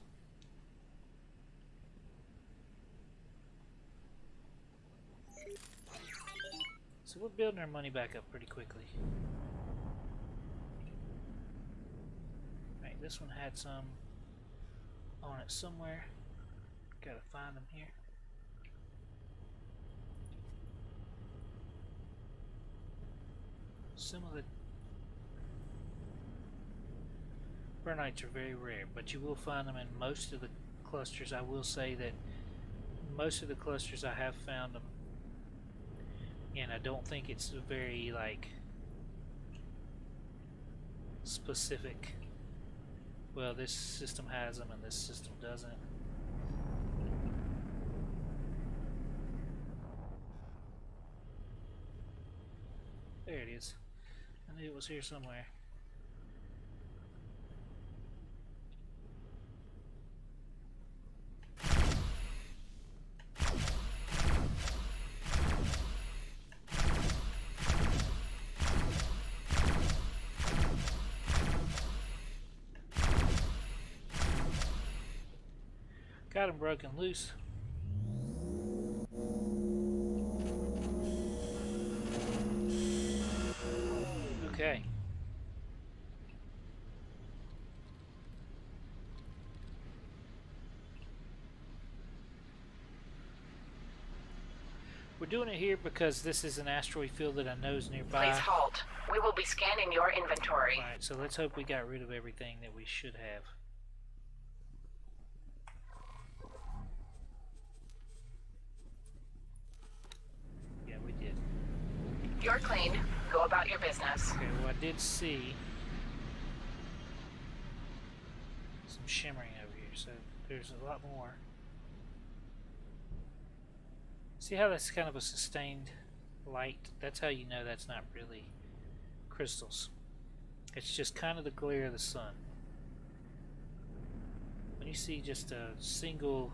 So we're building our money back up pretty quickly. Right, this one had some on it somewhere. Gotta find them here. Some of the Burnites are very rare, but you will find them in most of the clusters. I will say that most of the clusters I have found them, and I don't think it's a very like specific. Well, this system has them and this system doesn't. There it is. I knew it was here somewhere. Got him broken loose. Okay. We're doing it here because this is an asteroid field that I know is nearby. Please halt. We will be scanning your inventory. Alright, so let's hope we got rid of everything that we should have. You're clean. Go about your business. Okay, well I did see some shimmering over here, so there's a lot more. See how that's kind of a sustained light? That's how you know that's not really crystals. It's just kind of the glare of the sun. When you see just a single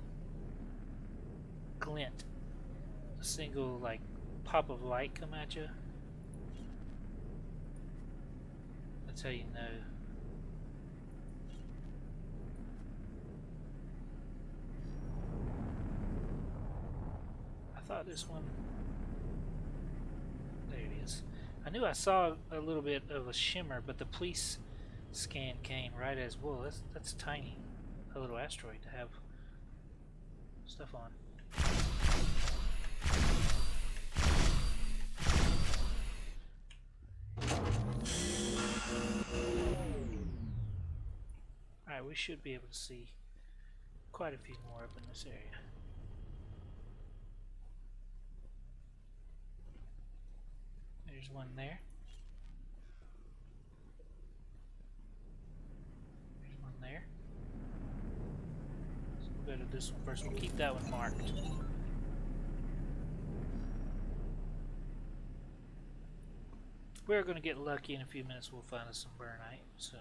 glint, a single like pop of light come at you, that's how you know. I thought this one, there it is. I knew I saw a little bit of a shimmer, but the police scan came right as well. That's tiny, a little asteroid to have stuff on. Alright, we should be able to see quite a few more up in this area. There's one there. There's one there. So we'll go to this one first. We'll keep that one marked. We're going to get lucky in a few minutes. We'll find us some burnite. So.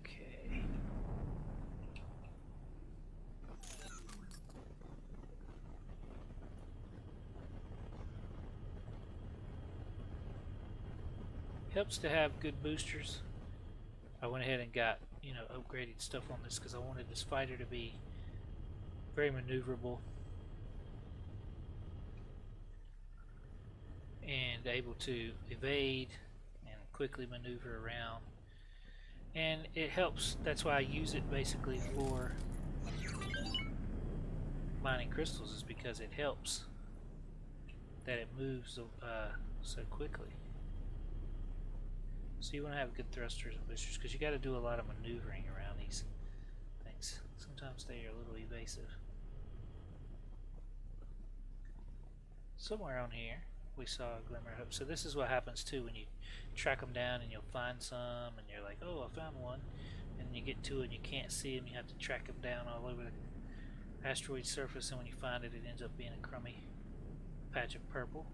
Okay. Helps to have good boosters. I went ahead and got, upgraded stuff on this because I wanted this fighter to be very maneuverable and able to evade and quickly maneuver around. And it helps, that's why I use it basically for mining crystals, is because it helps that it moves so quickly. So you want to have good thrusters and boosters because you got to do a lot of maneuvering around these things. Sometimes they are a little evasive. Somewhere on here we saw a glimmer of hope. So this is what happens too when you track them down and you'll find some and you're like, oh, I found one, and you get to it and you can't see them. You have to track them down all over the asteroid surface, and when you find it, it ends up being a crummy patch of purple.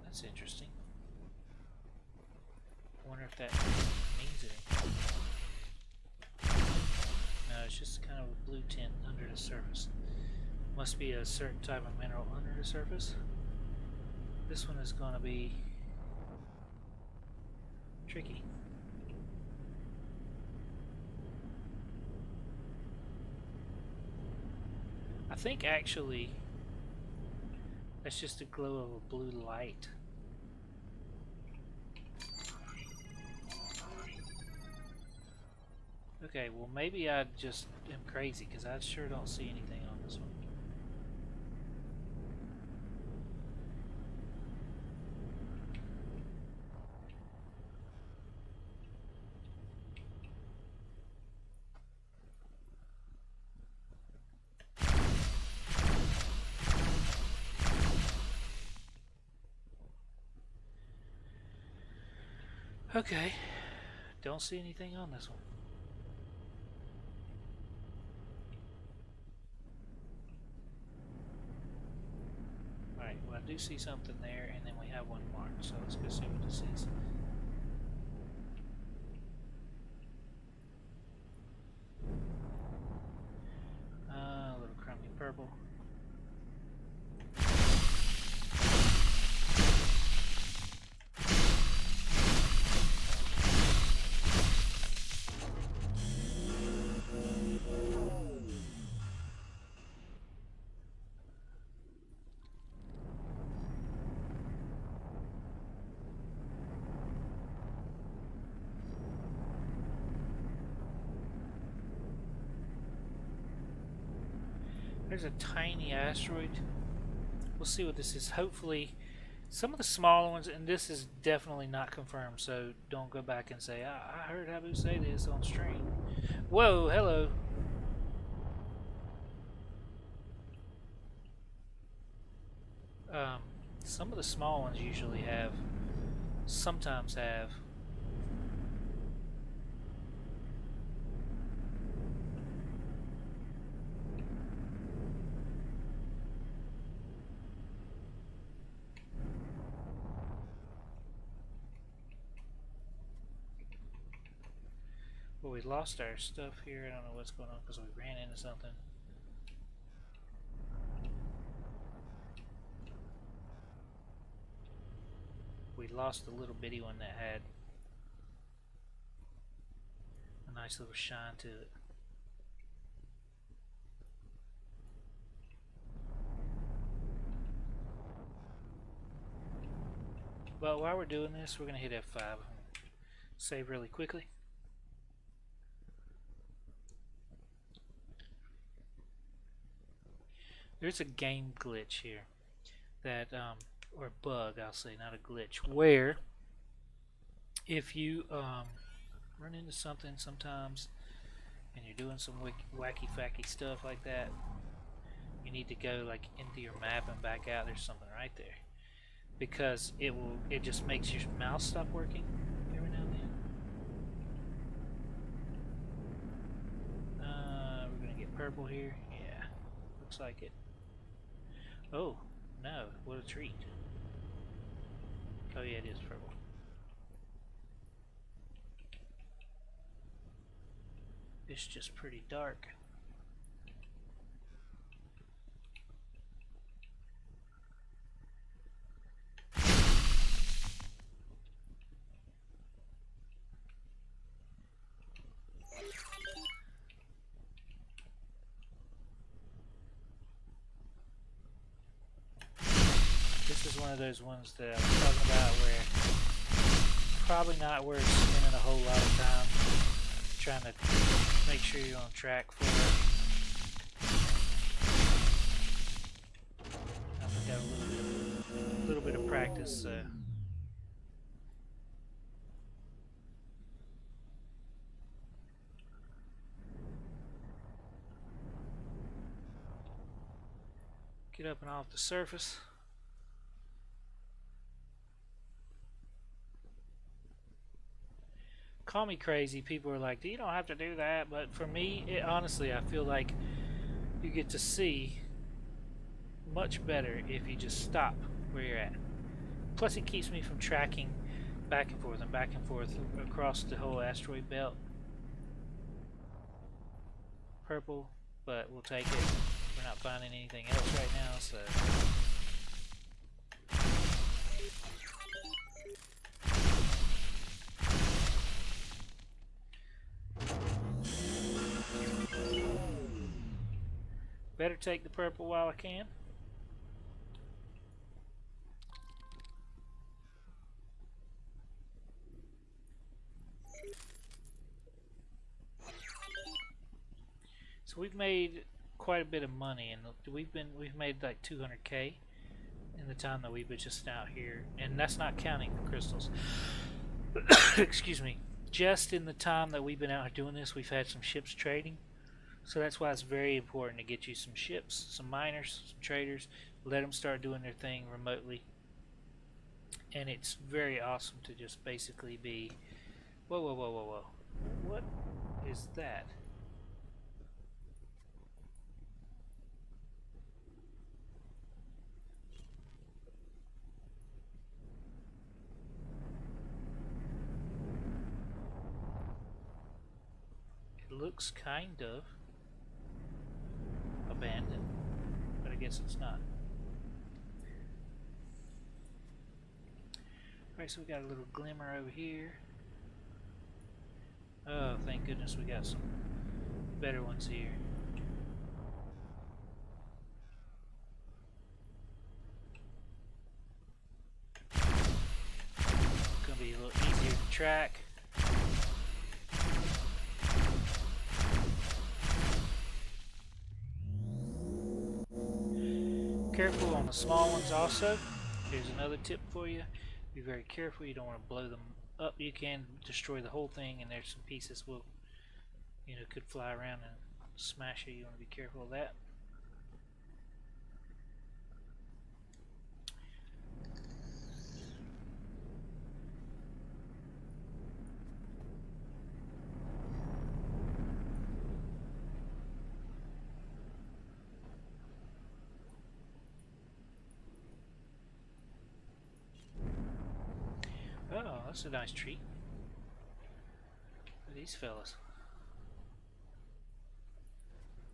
That's interesting. I wonder if that means anything. No, it's just kind of a blue tint under the surface. Must be a certain type of mineral under the surface. This one is going to be tricky. I think actually that's just a glow of a blue light. Okay, well maybe I just am crazy because I sure don't see anything on this one. Okay, don't see anything on this one. Alright, well I do see something there, and then we have one marked, so let's go see what this is. A little crummy purple. There's a tiny asteroid. We'll see what this is. Hopefully, some of the smaller ones, and this is definitely not confirmed, so don't go back and say, I heard Habu say this on stream. Whoa, hello. Some of the small ones usually have, sometimes have, well, we lost our stuff here. I don't know what's going on because we ran into something. we lost the little bitty one that had a nice little shine to it. But while we're doing this, we're going to hit F5. Save really quickly. There's a game glitch here that, or bug, I'll say, not a glitch, where if you run into something sometimes and you're doing some wacky facky stuff like that, you need to go like into your map and back out. There's something right there, because it just makes your mouse stop working every now and then. We're gonna get purple here. Yeah, looks like it. Oh no, what a treat. Oh yeah, it is purple. It's just pretty dark. This is one of those ones that I was talking about where probably not worth spending a whole lot of time trying to make sure you're on track for it. I've got a little bit of practice, so. Get up and off the surface. Call me crazy. People are like, you don't have to do that, but for me, honestly, I feel like you get to see much better if you just stop where you're at. Plus, it keeps me from tracking back and forth across the whole asteroid belt. Purple, but we'll take it. We're not finding anything else right now, so. Better take the purple while I can. So we've made quite a bit of money, and we've made like 200K in the time that we've been just out here, and that's not counting the crystals. Excuse me. Just in the time that we've been out here doing this, we've had some ships trading. So that's why it's very important to get you some ships, some miners, some traders, let them start doing their thing remotely. And it's very awesome to just basically be, whoa, whoa, whoa, whoa, whoa. What is that? It looks kind of abandoned, but I guess it's not. Alright, so we got a little glimmer over here. Oh, thank goodness we got some better ones here. Gonna be a little easier to track. Careful on the small ones also. Here's another tip for you. Be very careful. You don't want to blow them up. You can destroy the whole thing, and there's some pieces will, could fly around and smash you. You want to be careful of that. Oh, that's a nice treat. Look at these fellas.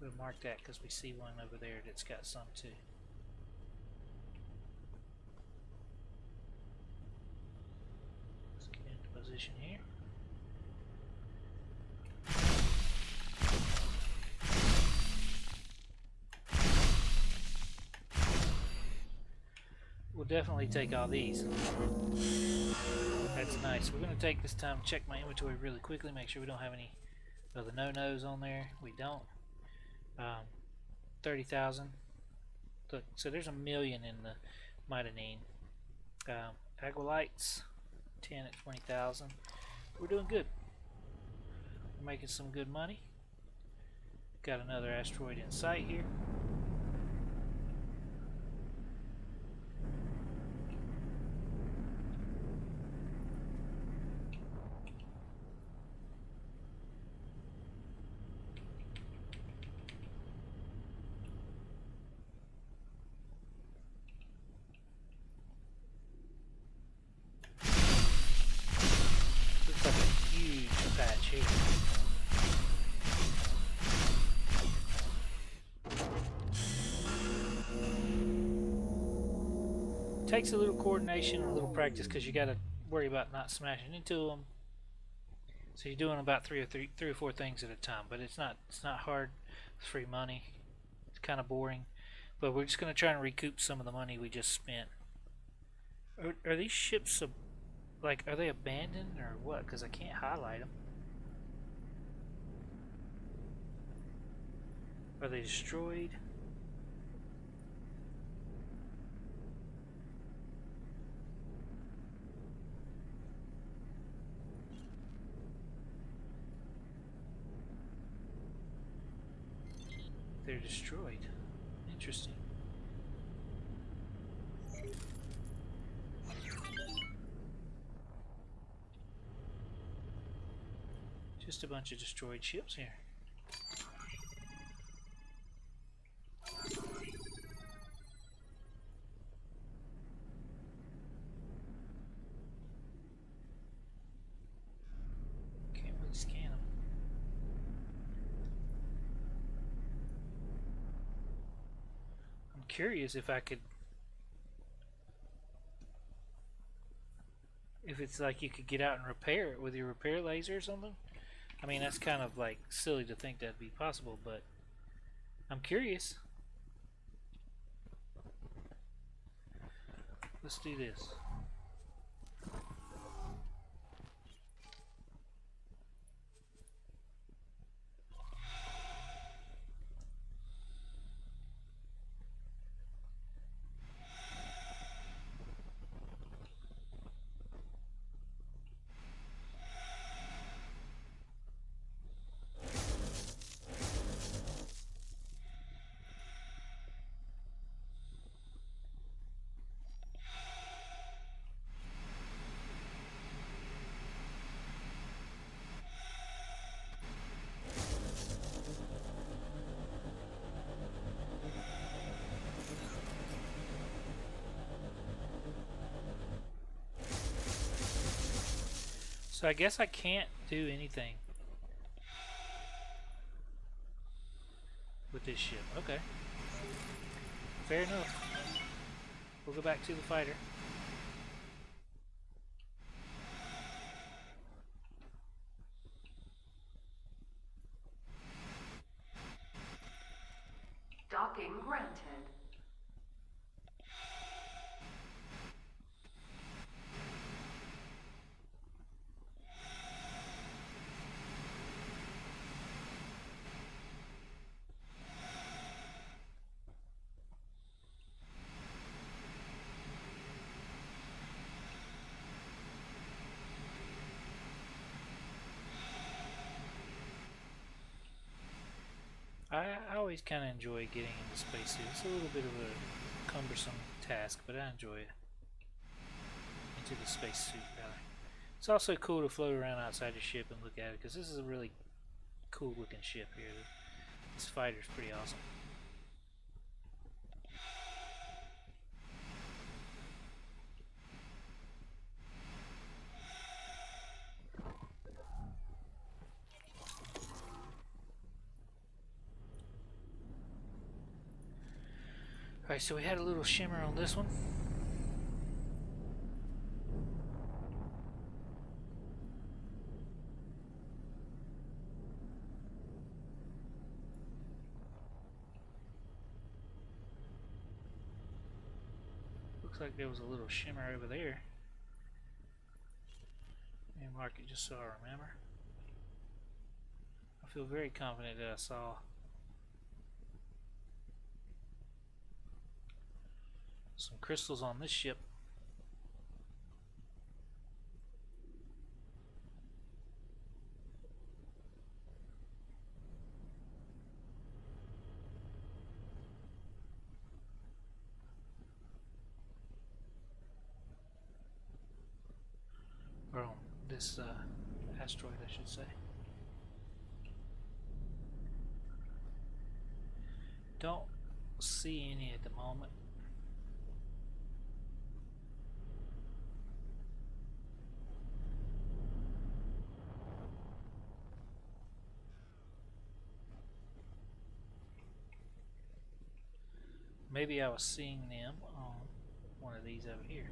We'll mark that because we see one over there that's got some too. position here. We'll definitely take all these. That's nice. We're going to take this time to check my inventory really quickly, make sure we don't have any of the no-nos on there. We don't. 30,000. Look, so there's 1 million in the Mitanine. Agualites, 10 at 20,000. We're doing good. We're making some good money. Got another asteroid in sight here. Looks like a huge patch here. Takes a little coordination and a little practice because you got to worry about not smashing into them. So you're doing about three or four things at a time, but it's not hard. It's free money. It's kind of boring, but we're just going to try and recoup some of the money we just spent. Are these ships like, are they abandoned or what? Because I can't highlight them. Are they destroyed? They're destroyed. Interesting. Just a bunch of destroyed ships here. Can't really scan them. I'm curious if I could, if it's like you could get out and repair it with your repair laser or something. I mean, that's kind of like silly to think that'd be possible, but I'm curious. Let's do this. So I guess I can't do anything with this ship. Okay. Fair enough. We'll go back to the fighter. Docking granted. I always kind of enjoy getting into spacesuit. It's a little bit of a cumbersome task, but I enjoy it. Into the spacesuit, rather. It's also cool to float around outside the ship and look at it, because this is a really cool looking ship here. This fighter's pretty awesome. Alright, so we had a little shimmer on this one. Looks like there was a little shimmer over there. And mark it just so I remember. I feel very confident that I saw some crystals on this ship. Or on this asteroid, I should say. Don't see any at the moment. Maybe I was seeing them on one of these over here.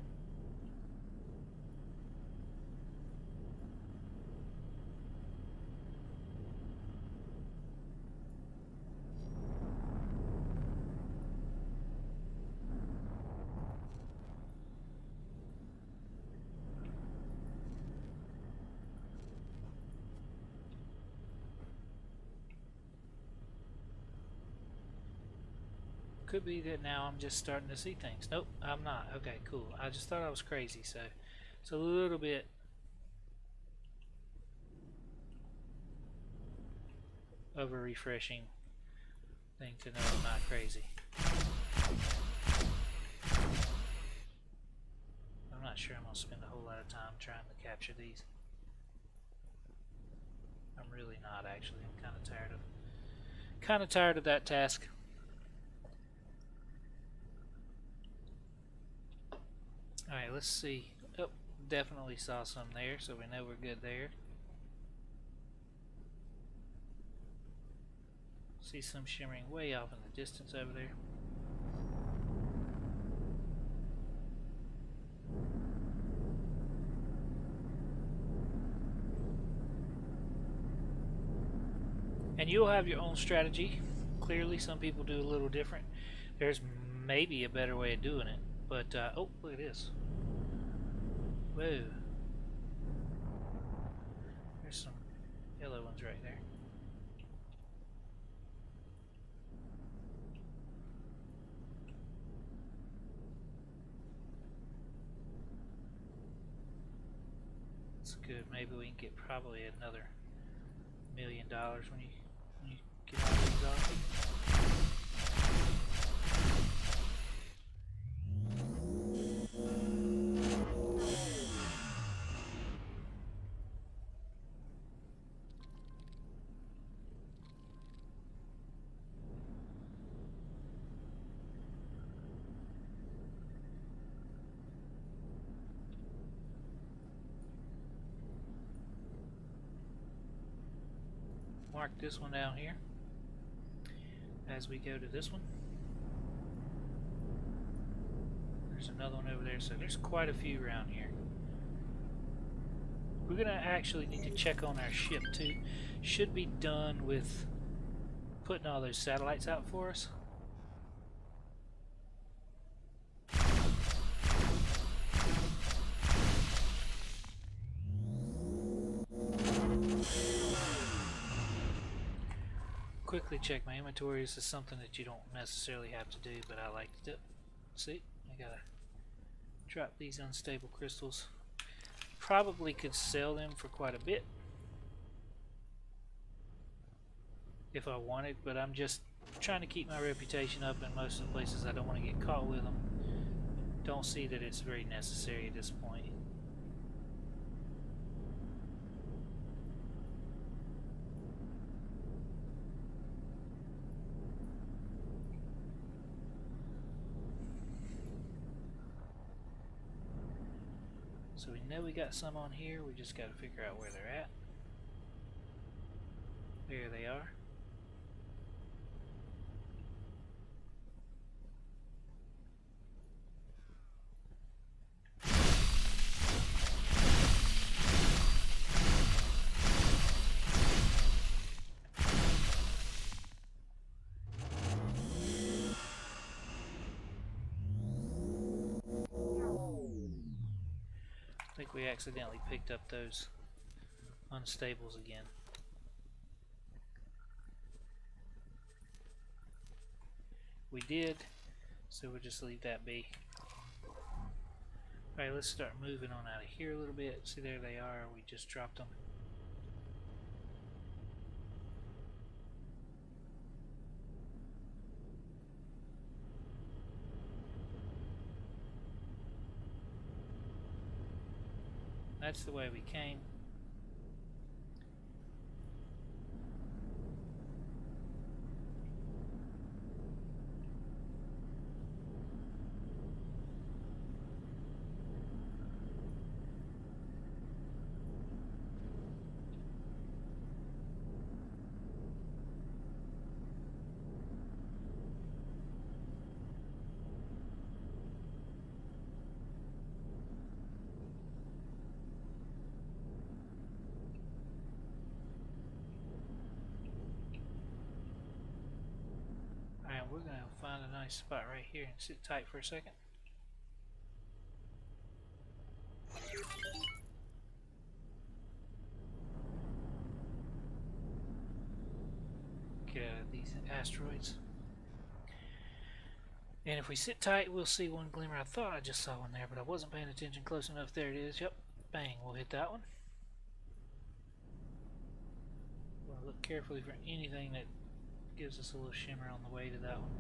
Could be that now I'm just starting to see things. Nope, I'm not. Okay, cool. I just thought I was crazy, so it's a little bit of a refreshing thing to know I'm not crazy. I'm not sure I'm going to spend a whole lot of time trying to capture these. I'm really not, actually. I'm kind of tired of that task. Alright, let's see. Oh, definitely saw some there, so we know we're good there. See some shimmering way off in the distance over there. And you'll have your own strategy. Clearly, some people do a little different. There's maybe a better way of doing it. But, oh, look at this. Whoa. There's some yellow ones right there. That's good. Maybe we can get probably another $1 million when you get all these off. Mark this one down here as we go to this one. There's another one over there, so there's quite a few around here. We're gonna actually need to check on our ship too. Should be done with putting all those satellites out for us. Quickly check my inventory. This is something that you don't necessarily have to do, but I like to do. See, I gotta drop these unstable crystals. Probably could sell them for quite a bit if I wanted, but I'm just trying to keep my reputation up in most of the places I don't want to get caught with them. Don't see that it's very necessary at this point. So we know we got some on here, we just got to figure out where they're at. There they are. we accidentally picked up those unstables again. We did, so we'll just leave that be. Alright, let's start moving on out of here a little bit. See, there they are. We just dropped them. That's the way we came. We're going to find a nice spot right here and sit tight for a second. Get out of these asteroids. And if we sit tight, we'll see one glimmer. I thought I just saw one there, but I wasn't paying attention close enough. There it is. Yep. Bang. We'll hit that one. We'll look carefully for anything that gives us a little shimmer on the way to that one.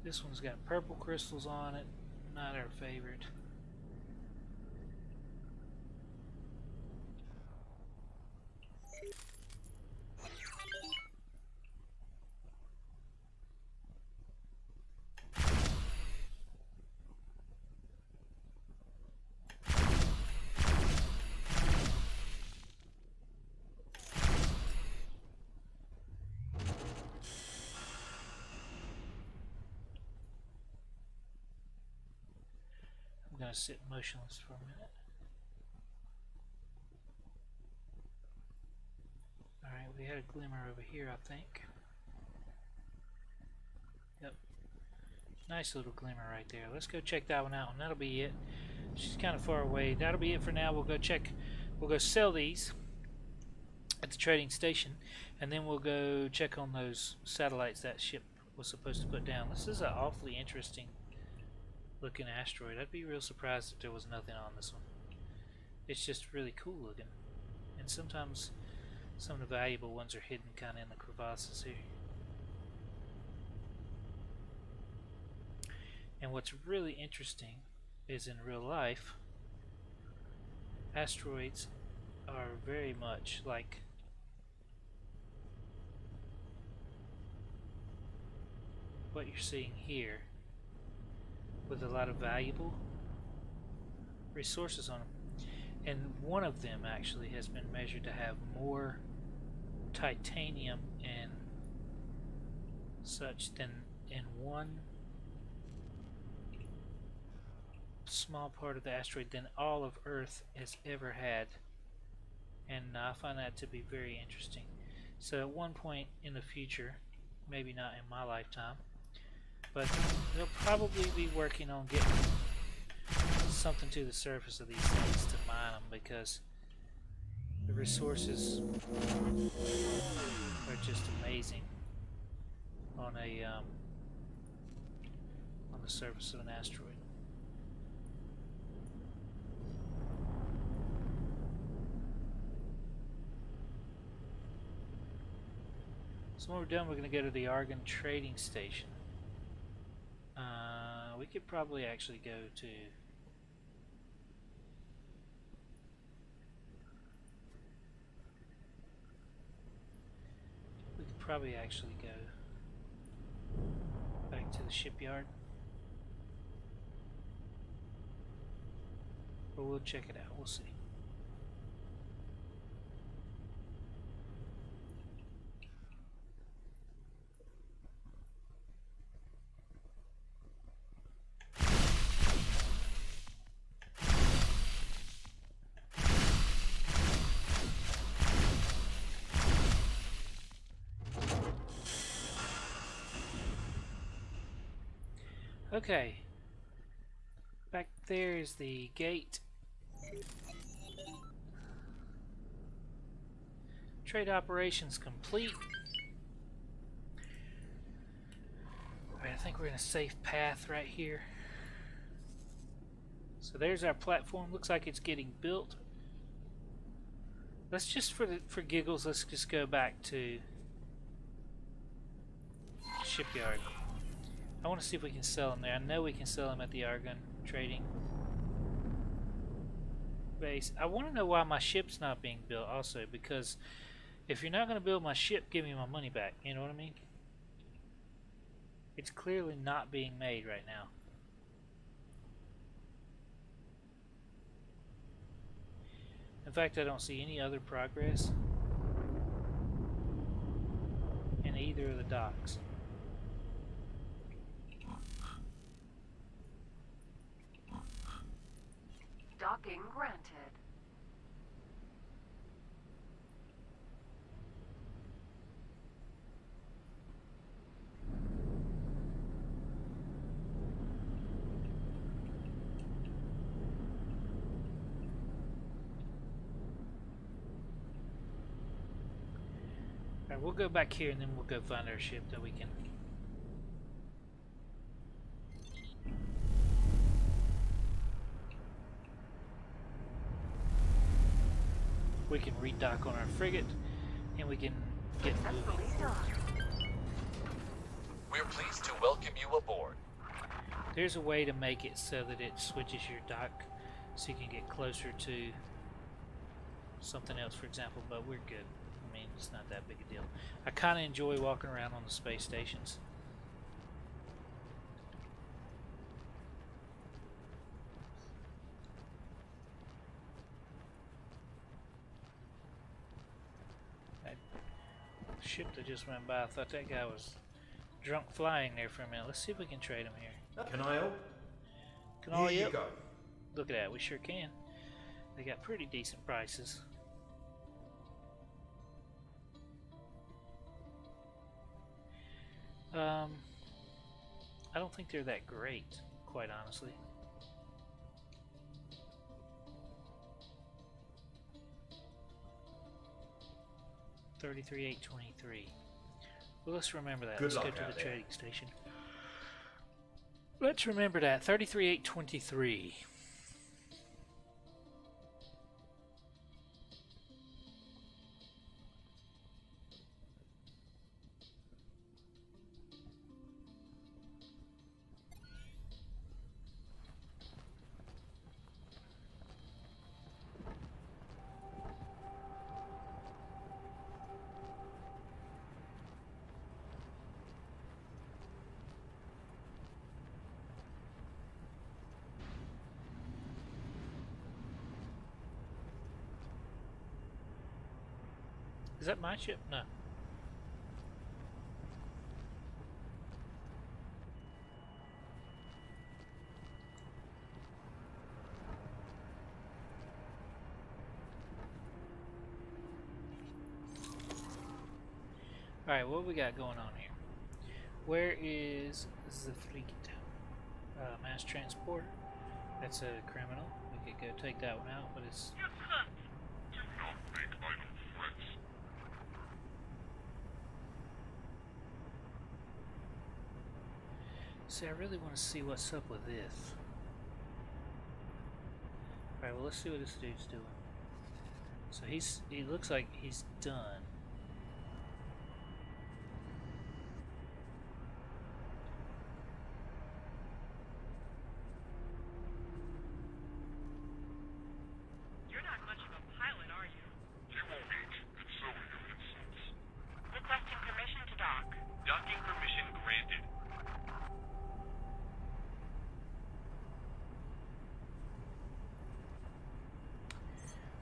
This one's got purple crystals on it, not our favorite. I'm going to sit motionless for a minute. Alright, we had a glimmer over here, I think. Yep. Nice little glimmer right there. Let's go check that one out, and that'll be it. She's kind of far away. That'll be it for now. We'll go sell these at the trading station, and then we'll go check on those satellites that ship was supposed to put down. This is an awfully interesting looking asteroid. I'd be real surprised if there was nothing on this one. It's just really cool looking, and sometimes some of the valuable ones are hidden kind of in the crevasses here. And what's really interesting is in real life, asteroids are very much like what you're seeing here, with a lot of valuable resources on them. And one of them actually has been measured to have more titanium and such than in one small part of the asteroid than all of Earth has ever had. And I find that to be very interesting. So at one point in the future, maybe not in my lifetime, but they'll probably be working on getting something to the surface of these things to mine them, because the resources are just amazing on the surface of an asteroid. So when we're done, we're going to go to the Argon trading station. We could probably actually go to go back to the shipyard, but we'll check it out. We'll see. Okay. Back there is the gate. Trade operations complete. Alright, I think we're in a safe path right here. So there's our platform. Looks like it's getting built. Let's just for giggles, let's just go back to shipyard. I want to see if we can sell them there. I know we can sell them at the Argon trading base. I want to know why my ship's not being built also, because if you're not going to build my ship, give me my money back. You know what I mean? It's clearly not being made right now. In fact, I don't see any other progress in either of the docks. Docking granted. Alright, we'll go back here and then we'll go find our ship that we can. We can redock on our frigate and we can get moving. We're pleased to welcome you aboard. There's a way to make it so that it switches your dock so you can get closer to something else, for example, but we're good. I mean, it's not that big a deal. I kind of enjoy walking around on the space stations. That ship that just went by, I thought that guy was drunk flying there for a minute. Let's see if we can trade him here. Can I help? Can all Here yep. you go. Look at that, we sure can. They got pretty decent prices. I don't think they're that great, quite honestly. $33,823. Well, let's remember that. Good Let's go luck to out the there. trading station. Let's remember that. $33,823. Is that my ship? No. Alright, what we got going on here? Where is the fleet? Mass transport. That's a criminal. We could go take that one out, but it's... You cunt! Do not make idle threats. See, I really want to see what's up with this. Alright, well, let's see what this dude's doing. So he looks like he's done. You're not much of a pilot, are you? You won't eat, and so are your insults. Requesting permission to dock. Docking permission granted.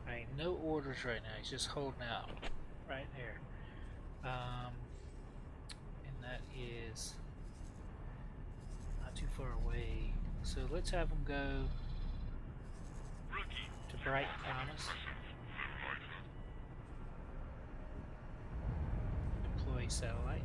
Alright, no orders right now. He's just holding out right there. And that is not too far away. So let's have him go Rookie. to Bright Promise. Deploy satellite.